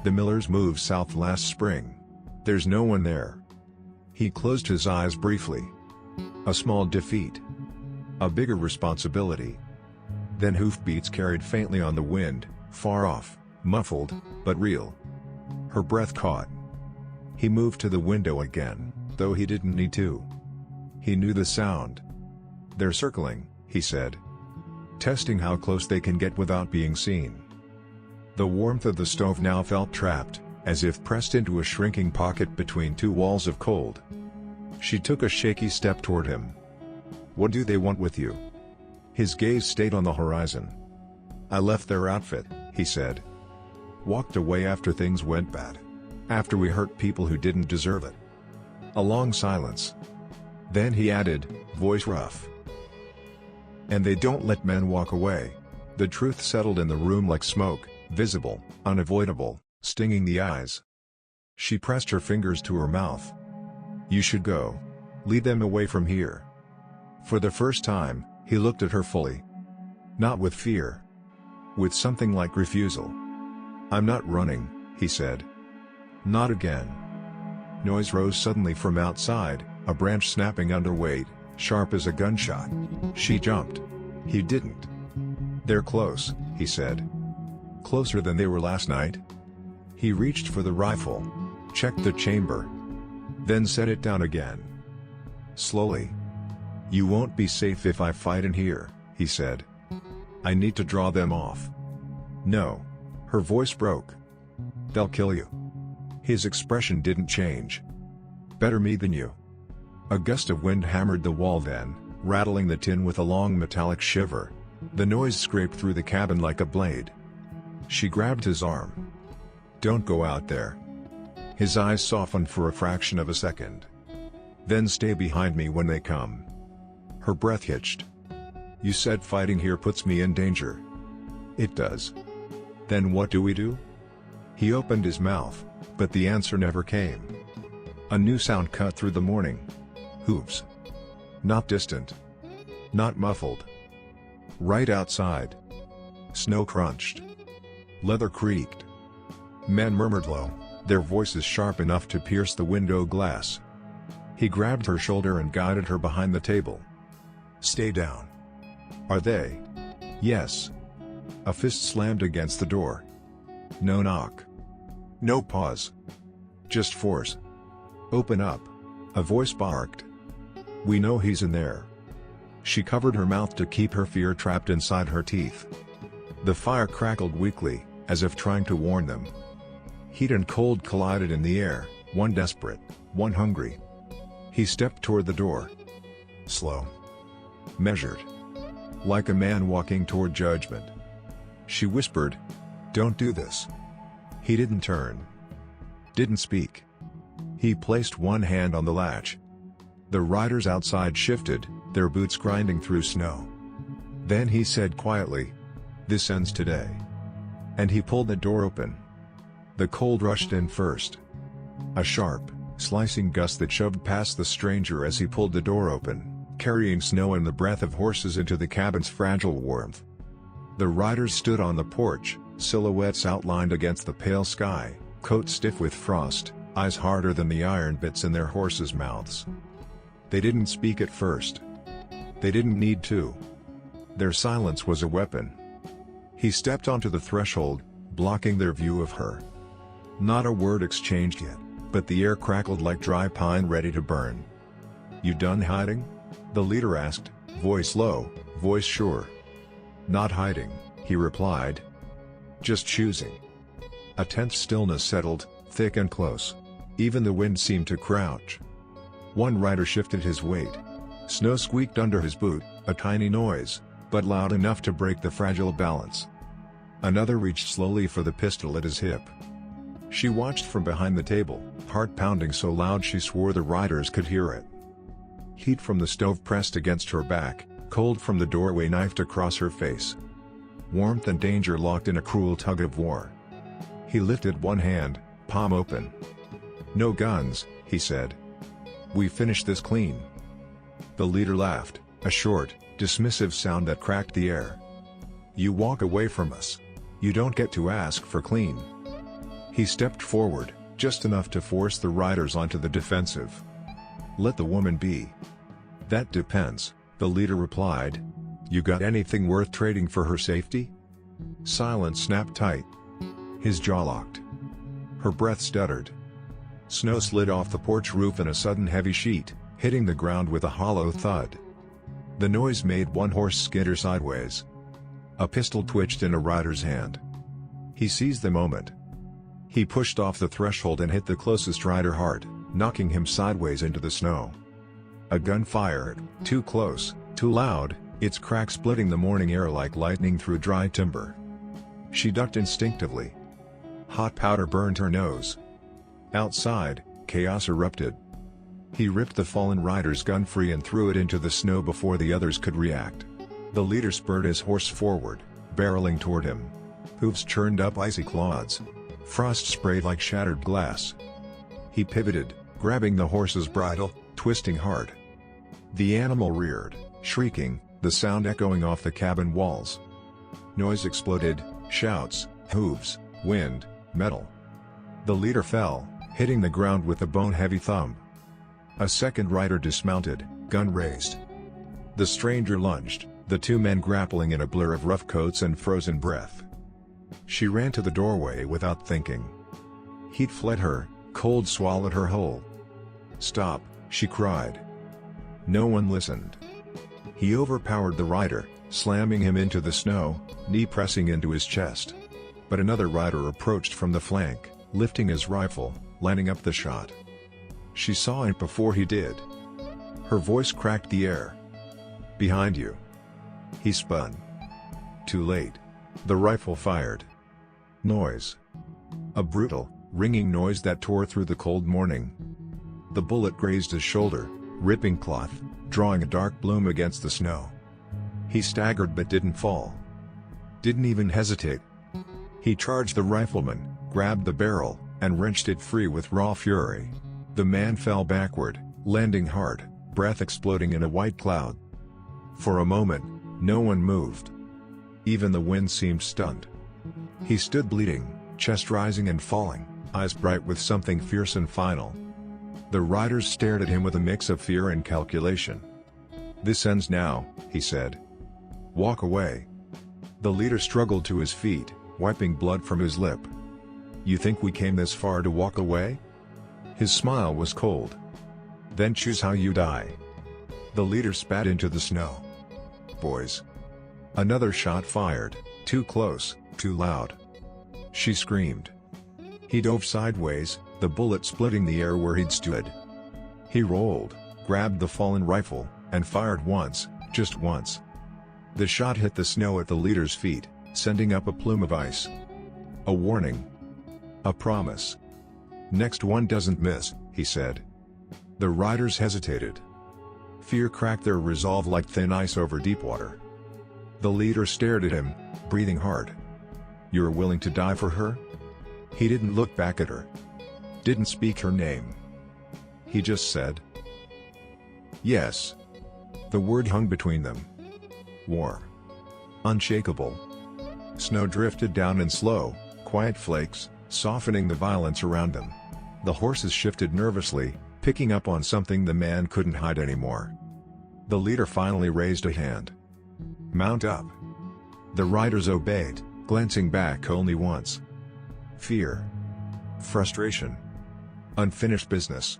"The Millers moved south last spring. There's no one there." He closed his eyes briefly. A small defeat. A bigger responsibility. Then hoofbeats carried faintly on the wind, far off, muffled, but real. Her breath caught. He moved to the window again, though he didn't need to. He knew the sound. "They're circling," he said. "Testing how close they can get without being seen." The warmth of the stove now felt trapped, as if pressed into a shrinking pocket between two walls of cold. She took a shaky step toward him. "What do they want with you?" His gaze stayed on the horizon. "I left their outfit," he said. "Walked away after things went bad. After we hurt people who didn't deserve it." A long silence. Then he added, voice rough. "And they don't let men walk away." The truth settled in the room like smoke, visible, unavoidable, stinging the eyes. She pressed her fingers to her mouth. "You should go. Lead them away from here." For the first time, he looked at her fully. Not with fear. With something like refusal. "I'm not running," he said. "Not again." Noise rose suddenly from outside, a branch snapping under weight, sharp as a gunshot. She jumped. He didn't. "They're close," he said. "Closer than they were last night?" He reached for the rifle. Checked the chamber. Then set it down again. Slowly. "You won't be safe if I fight in here," he said. "I need to draw them off." "No." Her voice broke. "They'll kill you." His expression didn't change. "Better me than you." A gust of wind hammered the wall then, rattling the tin with a long metallic shiver. The noise scraped through the cabin like a blade. She grabbed his arm. "Don't go out there." His eyes softened for a fraction of a second. "Then stay behind me when they come." Her breath hitched. "You said fighting here puts me in danger." "It does." "Then what do we do?" He opened his mouth, but the answer never came. A new sound cut through the morning. Hooves. Not distant. Not muffled. Right outside. Snow crunched. Leather creaked. Men murmured low, their voices sharp enough to pierce the window glass. He grabbed her shoulder and guided her behind the table. "Stay down." "Are they?" "Yes." A fist slammed against the door. "No knock. No pause. Just force. Open up." A voice barked. "We know he's in there." She covered her mouth to keep her fear trapped inside her teeth. The fire crackled weakly, as if trying to warn them. Heat and cold collided in the air, one desperate, one hungry. He stepped toward the door. Slow. Measured. Like a man walking toward judgment. She whispered, "Don't do this." He didn't turn. Didn't speak. He placed one hand on the latch. The riders outside shifted, their boots grinding through snow. Then he said quietly, "This ends today." And he pulled the door open. The cold rushed in first. A sharp, slicing gust that shoved past the stranger as he pulled the door open, carrying snow and the breath of horses into the cabin's fragile warmth. The riders stood on the porch, silhouettes outlined against the pale sky, coats stiff with frost, eyes harder than the iron bits in their horses' mouths. They didn't speak at first. They didn't need to. Their silence was a weapon. He stepped onto the threshold, blocking their view of her. Not a word exchanged yet, but the air crackled like dry pine ready to burn. "You done hiding?" the leader asked, voice low, voice sure. "Not hiding," he replied. "Just choosing." A tense stillness settled, thick and close. Even the wind seemed to crouch. One rider shifted his weight. Snow squeaked under his boot, a tiny noise, but loud enough to break the fragile balance. Another reached slowly for the pistol at his hip. She watched from behind the table, heart pounding so loud she swore the riders could hear it. Heat from the stove pressed against her back, cold from the doorway knifed across her face. Warmth and danger locked in a cruel tug of war. He lifted one hand, palm open. "No guns," he said. "We finish this clean." The leader laughed, a short, dismissive sound that cracked the air. "You walk away from us. You don't get to ask for clean." He stepped forward, just enough to force the riders onto the defensive. "Let the woman be." "That depends," the leader replied. "You got anything worth trading for her safety?" Silence snapped tight. His jaw locked. Her breath stuttered. Snow slid off the porch roof in a sudden heavy sheet, hitting the ground with a hollow thud. The noise made one horse skitter sideways. A pistol twitched in a rider's hand. He seized the moment. He pushed off the threshold and hit the closest rider hard, knocking him sideways into the snow. A gun fired, too close, too loud, its crack splitting the morning air like lightning through dry timber. She ducked instinctively. Hot powder burned her nose. Outside, chaos erupted. He ripped the fallen rider's gun free and threw it into the snow before the others could react. The leader spurred his horse forward, barreling toward him. Hooves churned up icy clods. Frost sprayed like shattered glass. He pivoted, grabbing the horse's bridle, twisting hard. The animal reared, shrieking, the sound echoing off the cabin walls. Noise exploded, shouts, hooves, wind, metal. The leader fell, hitting the ground with a bone-heavy thumb. A second rider dismounted, gun raised. The stranger lunged, the two men grappling in a blur of rough coats and frozen breath. She ran to the doorway without thinking. Heat fled her, cold swallowed her whole. "Stop," she cried. No one listened. He overpowered the rider, slamming him into the snow, knee pressing into his chest. But another rider approached from the flank, lifting his rifle, lining up the shot. She saw it before he did. Her voice cracked the air. "Behind you." He spun. Too late. The rifle fired. Noise. A brutal, ringing noise that tore through the cold morning. The bullet grazed his shoulder, ripping cloth, drawing a dark bloom against the snow. He staggered but didn't fall. Didn't even hesitate. He charged the rifleman, grabbed the barrel, and wrenched it free with raw fury. The man fell backward, landing hard, breath exploding in a white cloud. For a moment, no one moved. Even the wind seemed stunned. He stood bleeding, chest rising and falling, eyes bright with something fierce and final. The riders stared at him with a mix of fear and calculation. "This ends now," he said. "Walk away." The leader struggled to his feet, wiping blood from his lip. "You think we came this far to walk away?" His smile was cold. "Then choose how you die." The leader spat into the snow. "Boys." Another shot fired, too close, too loud. She screamed. He dove sideways, the bullet splitting the air where he'd stood. He rolled, grabbed the fallen rifle, and fired once, just once. The shot hit the snow at the leader's feet, sending up a plume of ice. A warning. A promise. "Next one doesn't miss," he said. The riders hesitated. Fear cracked their resolve like thin ice over deep water. The leader stared at him, breathing hard. "You're willing to die for her?" He didn't look back at her. Didn't speak her name. He just said, "Yes." The word hung between them. Warm. Unshakable. Snow drifted down in slow, quiet flakes, softening the violence around them. The horses shifted nervously, picking up on something the man couldn't hide anymore. The leader finally raised a hand. "Mount up." The riders obeyed, glancing back only once. Fear. Frustration. Unfinished business.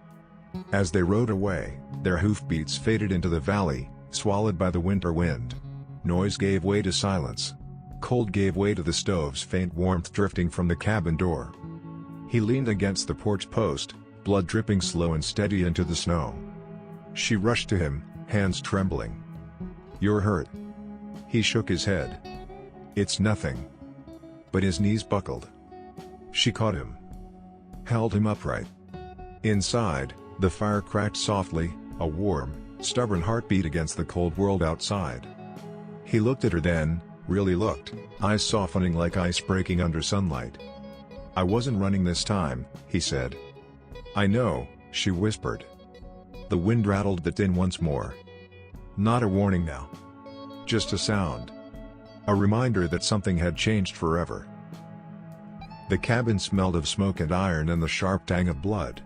As they rode away, their hoofbeats faded into the valley, swallowed by the winter wind. Noise gave way to silence. Cold gave way to the stove's faint warmth drifting from the cabin door. He leaned against the porch post, blood dripping slow and steady into the snow. She rushed to him, hands trembling. "You're hurt." He shook his head. "It's nothing." But his knees buckled. She caught him. Held him upright. Inside, the fire cracked softly, a warm, stubborn heartbeat against the cold world outside. He looked at her then, really looked, eyes softening like ice breaking under sunlight. "I wasn't running this time," he said. "I know," she whispered. The wind rattled the tin once more. Not a warning now. Just a sound. A reminder that something had changed forever. The cabin smelled of smoke and iron and the sharp tang of blood.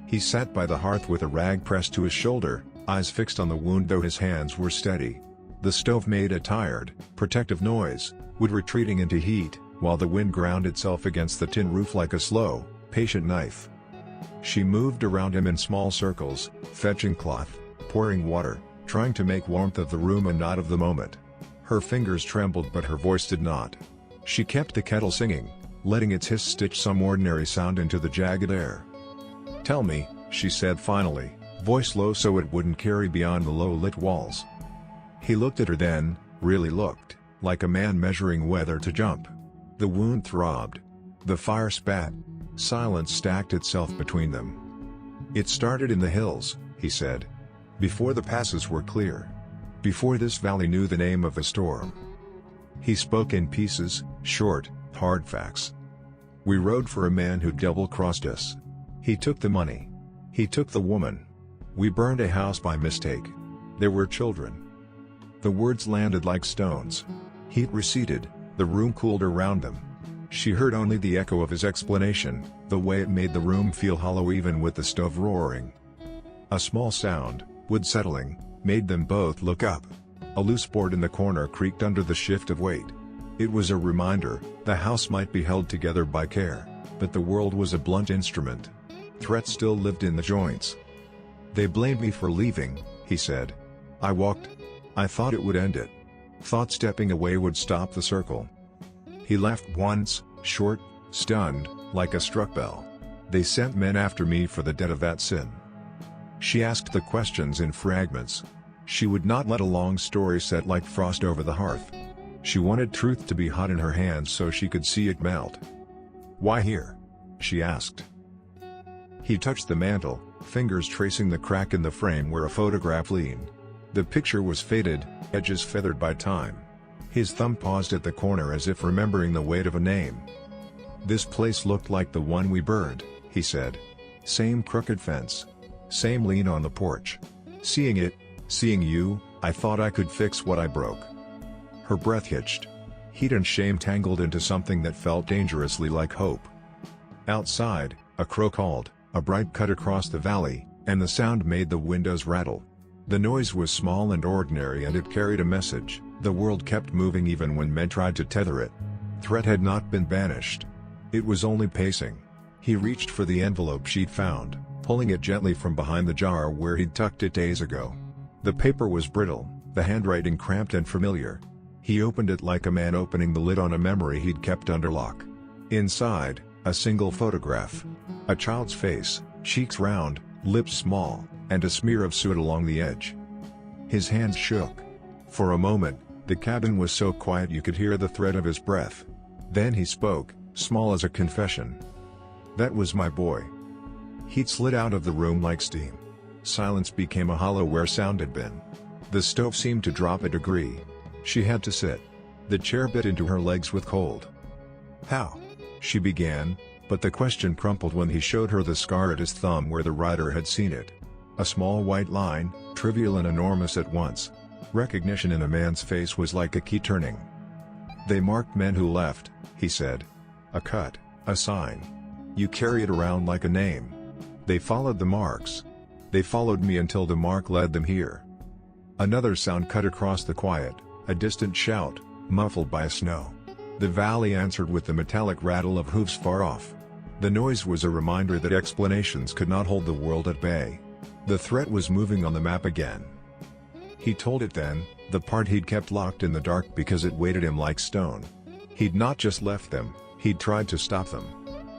He sat by the hearth with a rag pressed to his shoulder, eyes fixed on the wound though his hands were steady. The stove made a tired, protective noise, wood retreating into heat, while the wind ground itself against the tin roof like a slow, patient knife. She moved around him in small circles, fetching cloth, pouring water, trying to make warmth of the room and not of the moment. Her fingers trembled but her voice did not. She kept the kettle singing, letting its hiss stitch some ordinary sound into the jagged air. "Tell me," she said finally, voice low so it wouldn't carry beyond the low-lit walls. He looked at her then, really looked, like a man measuring whether to jump. The wound throbbed. The fire spat. Silence stacked itself between them. "It started in the hills," he said. "Before the passes were clear. Before this valley knew the name of a storm." He spoke in pieces, short, hard facts. "We rode for a man who double-crossed us. He took the money. He took the woman. We burned a house by mistake. There were children." The words landed like stones. Heat receded, the room cooled around them. She heard only the echo of his explanation, the way it made the room feel hollow even with the stove roaring. A small sound, wood settling, made them both look up. A loose board in the corner creaked under the shift of weight. It was a reminder, the house might be held together by care, but the world was a blunt instrument. Threat still lived in the joints. "They blamed me for leaving," he said. "I walked. I thought it would end it. Thought stepping away would stop the circle." He laughed once, short, stunned, like a struck bell. "They sent men after me for the debt of that sin." She asked the questions in fragments. She would not let a long story set like frost over the hearth. She wanted truth to be hot in her hands so she could see it melt. "Why here?" she asked. He touched the mantel, fingers tracing the crack in the frame where a photograph leaned. The picture was faded, edges feathered by time. His thumb paused at the corner as if remembering the weight of a name. "This place looked like the one we burned," he said. "Same crooked fence. Same lean on the porch. Seeing it, seeing you, I thought I could fix what I broke." Her breath hitched. Heat and shame tangled into something that felt dangerously like hope. Outside, a crow called, A bright cut across the valley, and the sound made the windows rattle. The noise was small and ordinary, and it carried a message. The world kept moving even when men tried to tether it. Threat had not been banished. It was only pacing. He reached for the envelope she'd found, pulling it gently from behind the jar where he'd tucked it days ago. The paper was brittle, the handwriting cramped and familiar. He opened it like a man opening the lid on a memory he'd kept under lock. Inside, a single photograph. A child's face, cheeks round, lips small, and a smear of soot along the edge. His hands shook. For a moment, the cabin was so quiet you could hear the thread of his breath. Then he spoke, small as a confession. "That was my boy." He'd slid out of the room like steam. Silence became a hollow where sound had been. The stove seemed to drop a degree. She had to sit. The chair bit into her legs with cold. "How?" she began, but the question crumpled when he showed her the scar at his thumb where the writer had seen it. A small white line, trivial and enormous at once. Recognition in a man's face was like a key turning. "They marked men who left," he said. "A cut, a sign. You carry it around like a name. They followed the marks. They followed me until the mark led them here." Another sound cut across the quiet, a distant shout, muffled by snow. The valley answered with the metallic rattle of hoofs far off. The noise was a reminder that explanations could not hold the world at bay. The threat was moving on the map again. He told it then, the part he'd kept locked in the dark because it weighted him like stone. He'd not just left them, he'd tried to stop them.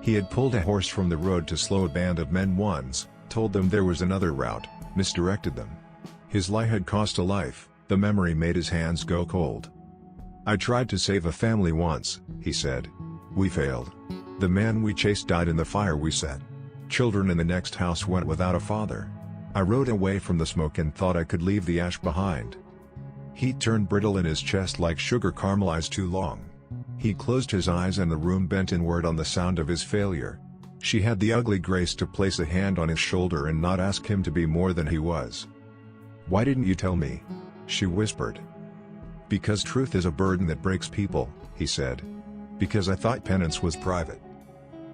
He had pulled a horse from the road to slow a band of men once, told them there was another route, misdirected them. His lie had cost a life. The memory made his hands go cold. "I tried to save a family once," he said. "We failed. The man we chased died in the fire we set. Children in the next house went without a father. I rode away from the smoke and thought I could leave the ash behind." Heat turned brittle in his chest like sugar caramelized too long. He closed his eyes and the room bent inward on the sound of his failure. She had the ugly grace to place a hand on his shoulder and not ask him to be more than he was. "Why didn't you tell me?" she whispered. "Because truth is a burden that breaks people," he said. "Because I thought penance was private."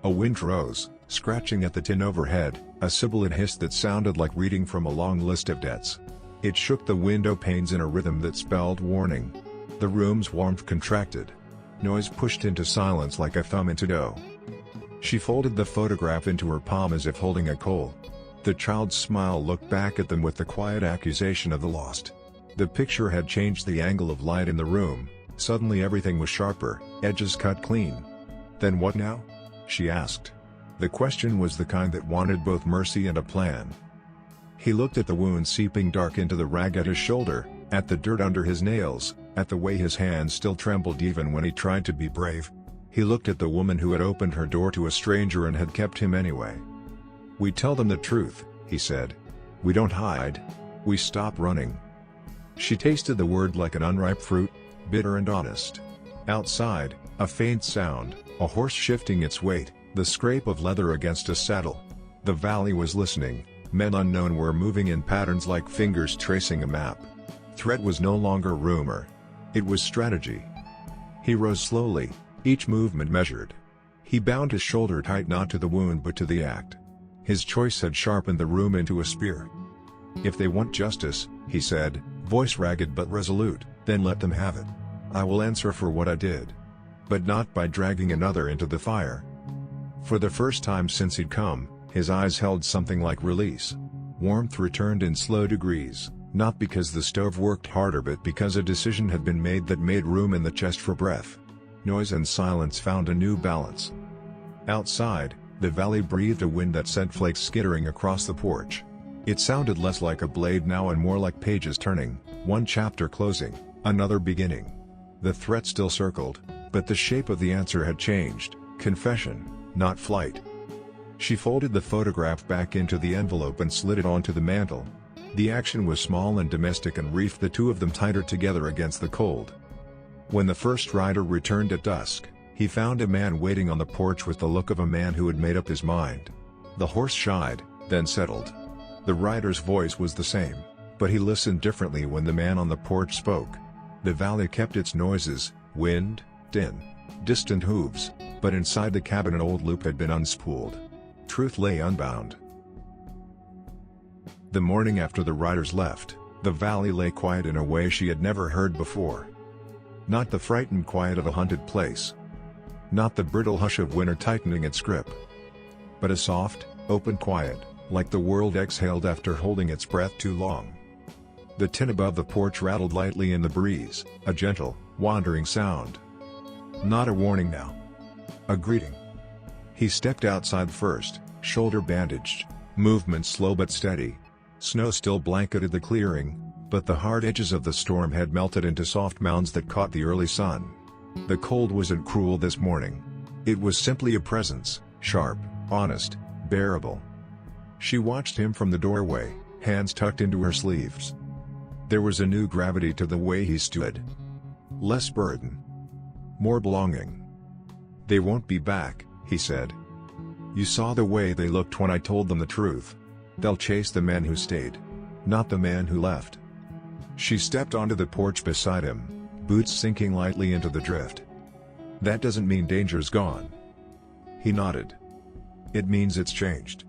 A wind rose, scratching at the tin overhead, a sibilant hiss that sounded like reading from a long list of debts. It shook the window panes in a rhythm that spelled warning. The room's warmth contracted. Noise pushed into silence like a thumb into dough. She folded the photograph into her palm as if holding a coal. The child's smile looked back at them with the quiet accusation of the lost. The picture had changed the angle of light in the room. Suddenly everything was sharper, edges cut clean. "Then what now?" she asked. The question was the kind that wanted both mercy and a plan. He looked at the wound seeping dark into the rag at his shoulder, at the dirt under his nails, at the way his hands still trembled even when he tried to be brave. He looked at the woman who had opened her door to a stranger and had kept him anyway. "We tell them the truth," he said. "We don't hide. We stop running." She tasted the word like an unripe fruit, bitter and honest. Outside, a faint sound, a horse shifting its weight, the scrape of leather against a saddle. The valley was listening. Men unknown were moving in patterns like fingers tracing a map. Threat was no longer rumor. It was strategy. He rose slowly, each movement measured. He bound his shoulder tight not to the wound but to the act. His choice had sharpened the room into a spear. "If they want justice," he said, voice ragged but resolute, "then let them have it. I will answer for what I did. But not by dragging another into the fire." For the first time since he'd come, his eyes held something like release. Warmth returned in slow degrees, not because the stove worked harder but because a decision had been made that made room in the chest for breath. Noise and silence found a new balance. Outside, the valley breathed a wind that sent flakes skittering across the porch. It sounded less like a blade now and more like pages turning, one chapter closing, another beginning. The threat still circled, but the shape of the answer had changed: confession, not flight. She folded the photograph back into the envelope and slid it onto the mantel. The action was small and domestic and reefed the two of them tighter together against the cold. When the first rider returned at dusk, he found a man waiting on the porch with the look of a man who had made up his mind. The horse shied, then settled. The rider's voice was the same, but he listened differently when the man on the porch spoke. The valley kept its noises, wind, din, distant hooves, but inside the cabin an old loop had been unspooled. Truth lay unbound. The morning after the riders left, the valley lay quiet in a way she had never heard before. Not the frightened quiet of a haunted place. Not the brittle hush of winter tightening its grip. But a soft, open quiet, like the world exhaled after holding its breath too long. The tin above the porch rattled lightly in the breeze, a gentle, wandering sound. Not a warning now. A greeting. He stepped outside first, shoulder bandaged, movement slow but steady. Snow still blanketed the clearing, but the hard edges of the storm had melted into soft mounds that caught the early sun. The cold wasn't cruel this morning. It was simply a presence, sharp, honest, bearable. She watched him from the doorway, hands tucked into her sleeves. There was a new gravity to the way he stood. Less burden. More belonging. "They won't be back," he said. "You saw the way they looked when I told them the truth. They'll chase the man who stayed, not the man who left." She stepped onto the porch beside him, boots sinking lightly into the drift. "That doesn't mean danger's gone." He nodded. "It means it's changed."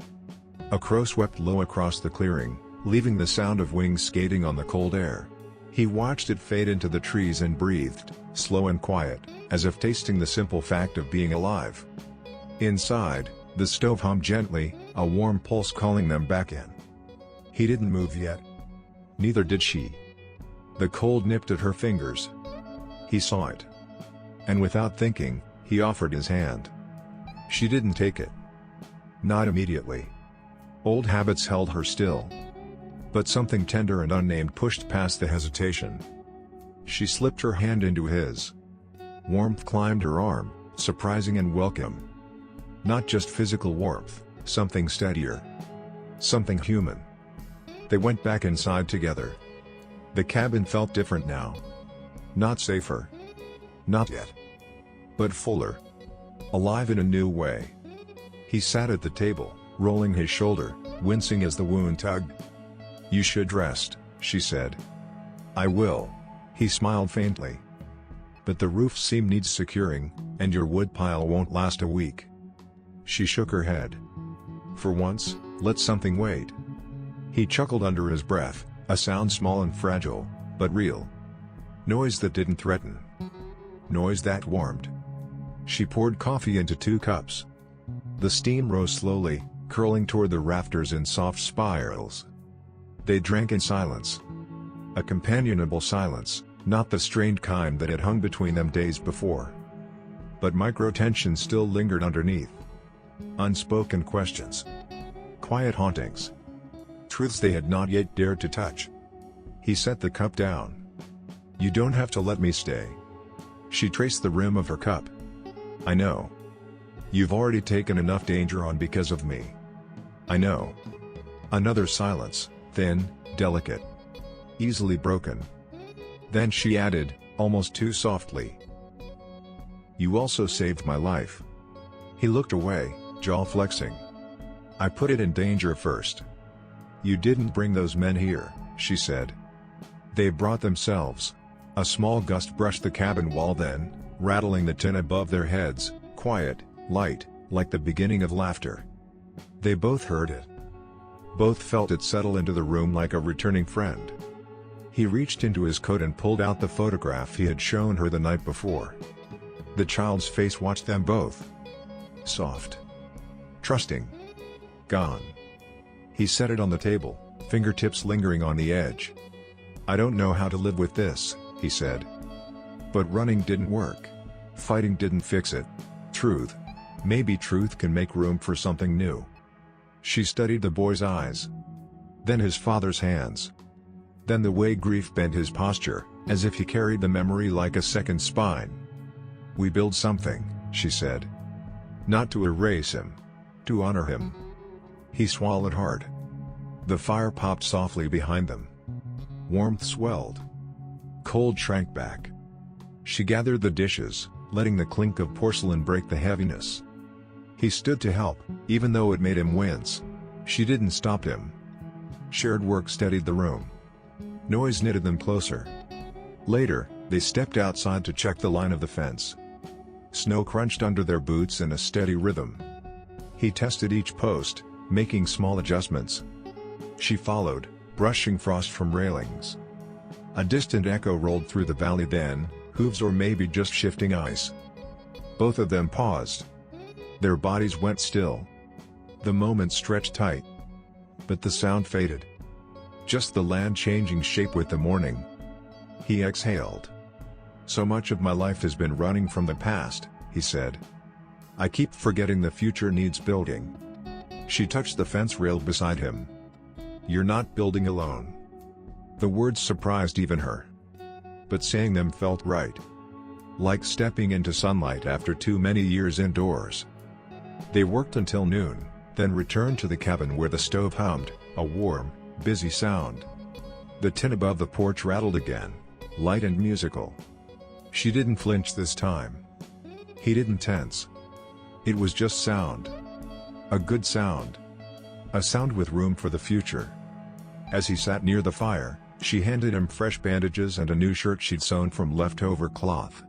A crow swept low across the clearing, leaving the sound of wings skating on the cold air. He watched it fade into the trees and breathed, slow and quiet, as if tasting the simple fact of being alive. Inside, the stove hummed gently, a warm pulse calling them back in. He didn't move yet. Neither did she. The cold nipped at her fingers. He saw it. And without thinking, he offered his hand. She didn't take it. Not immediately. Old habits held her still. But something tender and unnamed pushed past the hesitation. She slipped her hand into his. Warmth climbed her arm, surprising and welcome. Not just physical warmth, something steadier. Something human. They went back inside together. The cabin felt different now. Not safer. Not yet. But fuller. Alive in a new way. He sat at the table, rolling his shoulder, wincing as the wound tugged. "You should rest," she said. "I will." He smiled faintly. "But the roof seam needs securing, and your woodpile won't last a week." She shook her head. "For once, let something wait." He chuckled under his breath, a sound small and fragile, but real. Noise that didn't threaten. Noise that warmed. She poured coffee into 2 cups. The steam rose slowly, curling toward the rafters in soft spirals. They drank in silence. A companionable silence, not the strained kind that had hung between them days before. But micro-tensions still lingered underneath. Unspoken questions. Quiet hauntings. Truths they had not yet dared to touch. He set the cup down. "You don't have to let me stay." She traced the rim of her cup. "I know. You've already taken enough danger on because of me. I know." Another silence, thin, delicate. Easily broken. Then she added, almost too softly, "You also saved my life." He looked away, jaw flexing. "I put it in danger first." "You didn't bring those men here," she said. "They brought themselves." A small gust brushed the cabin wall then, rattling the tin above their heads, quiet, light, like the beginning of laughter. They both heard it. Both felt it settle into the room like a returning friend. He reached into his coat and pulled out the photograph he had shown her the night before. The child's face watched them both. Soft. Trusting. Gone. He set it on the table, fingertips lingering on the edge. "I don't know how to live with this," he said. But running didn't work. Fighting didn't fix it. Truth. Maybe truth can make room for something new. She studied the boy's eyes. Then his father's hands. Then the way grief bent his posture, as if he carried the memory like a second spine. "We build something," she said. "Not to erase him. To honor him." He swallowed hard. The fire popped softly behind them. Warmth swelled. Cold shrank back. She gathered the dishes, letting the clink of porcelain break the heaviness. He stood to help, even though it made him wince. She didn't stop him. Shared work steadied the room. Noise knitted them closer. Later, they stepped outside to check the line of the fence. Snow crunched under their boots in a steady rhythm. He tested each post, making small adjustments. She followed, brushing frost from railings. A distant echo rolled through the valley, then, hooves or maybe just shifting ice. Both of them paused. Their bodies went still. The moment stretched tight. But the sound faded. Just the land changing shape with the morning. He exhaled. "So much of my life has been running from the past," he said. "I keep forgetting the future needs building." She touched the fence rail beside him. "You're not building alone." The words surprised even her. But saying them felt right. Like stepping into sunlight after too many years indoors. They worked until noon, then returned to the cabin where the stove hummed, a warm, busy sound. The tin above the porch rattled again, light and musical. She didn't flinch this time. He didn't tense. It was just sound. A good sound. A sound with room for the future. As he sat near the fire, she handed him fresh bandages and a new shirt she'd sewn from leftover cloth.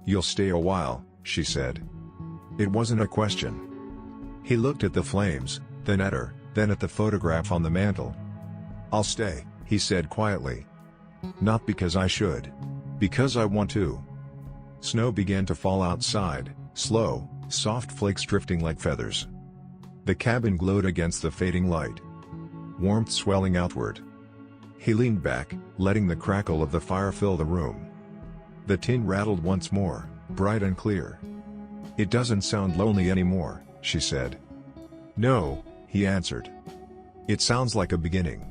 "You'll stay a while," she said. It wasn't a question. He looked at the flames, then at her, then at the photograph on the mantel. "I'll stay," he said quietly. "Not because I should. Because I want to." Snow began to fall outside, slow, soft flakes drifting like feathers. The cabin glowed against the fading light. Warmth swelling outward. He leaned back, letting the crackle of the fire fill the room. The tin rattled once more, bright and clear. "It doesn't sound lonely anymore," she said. "No," he answered. "It sounds like a beginning."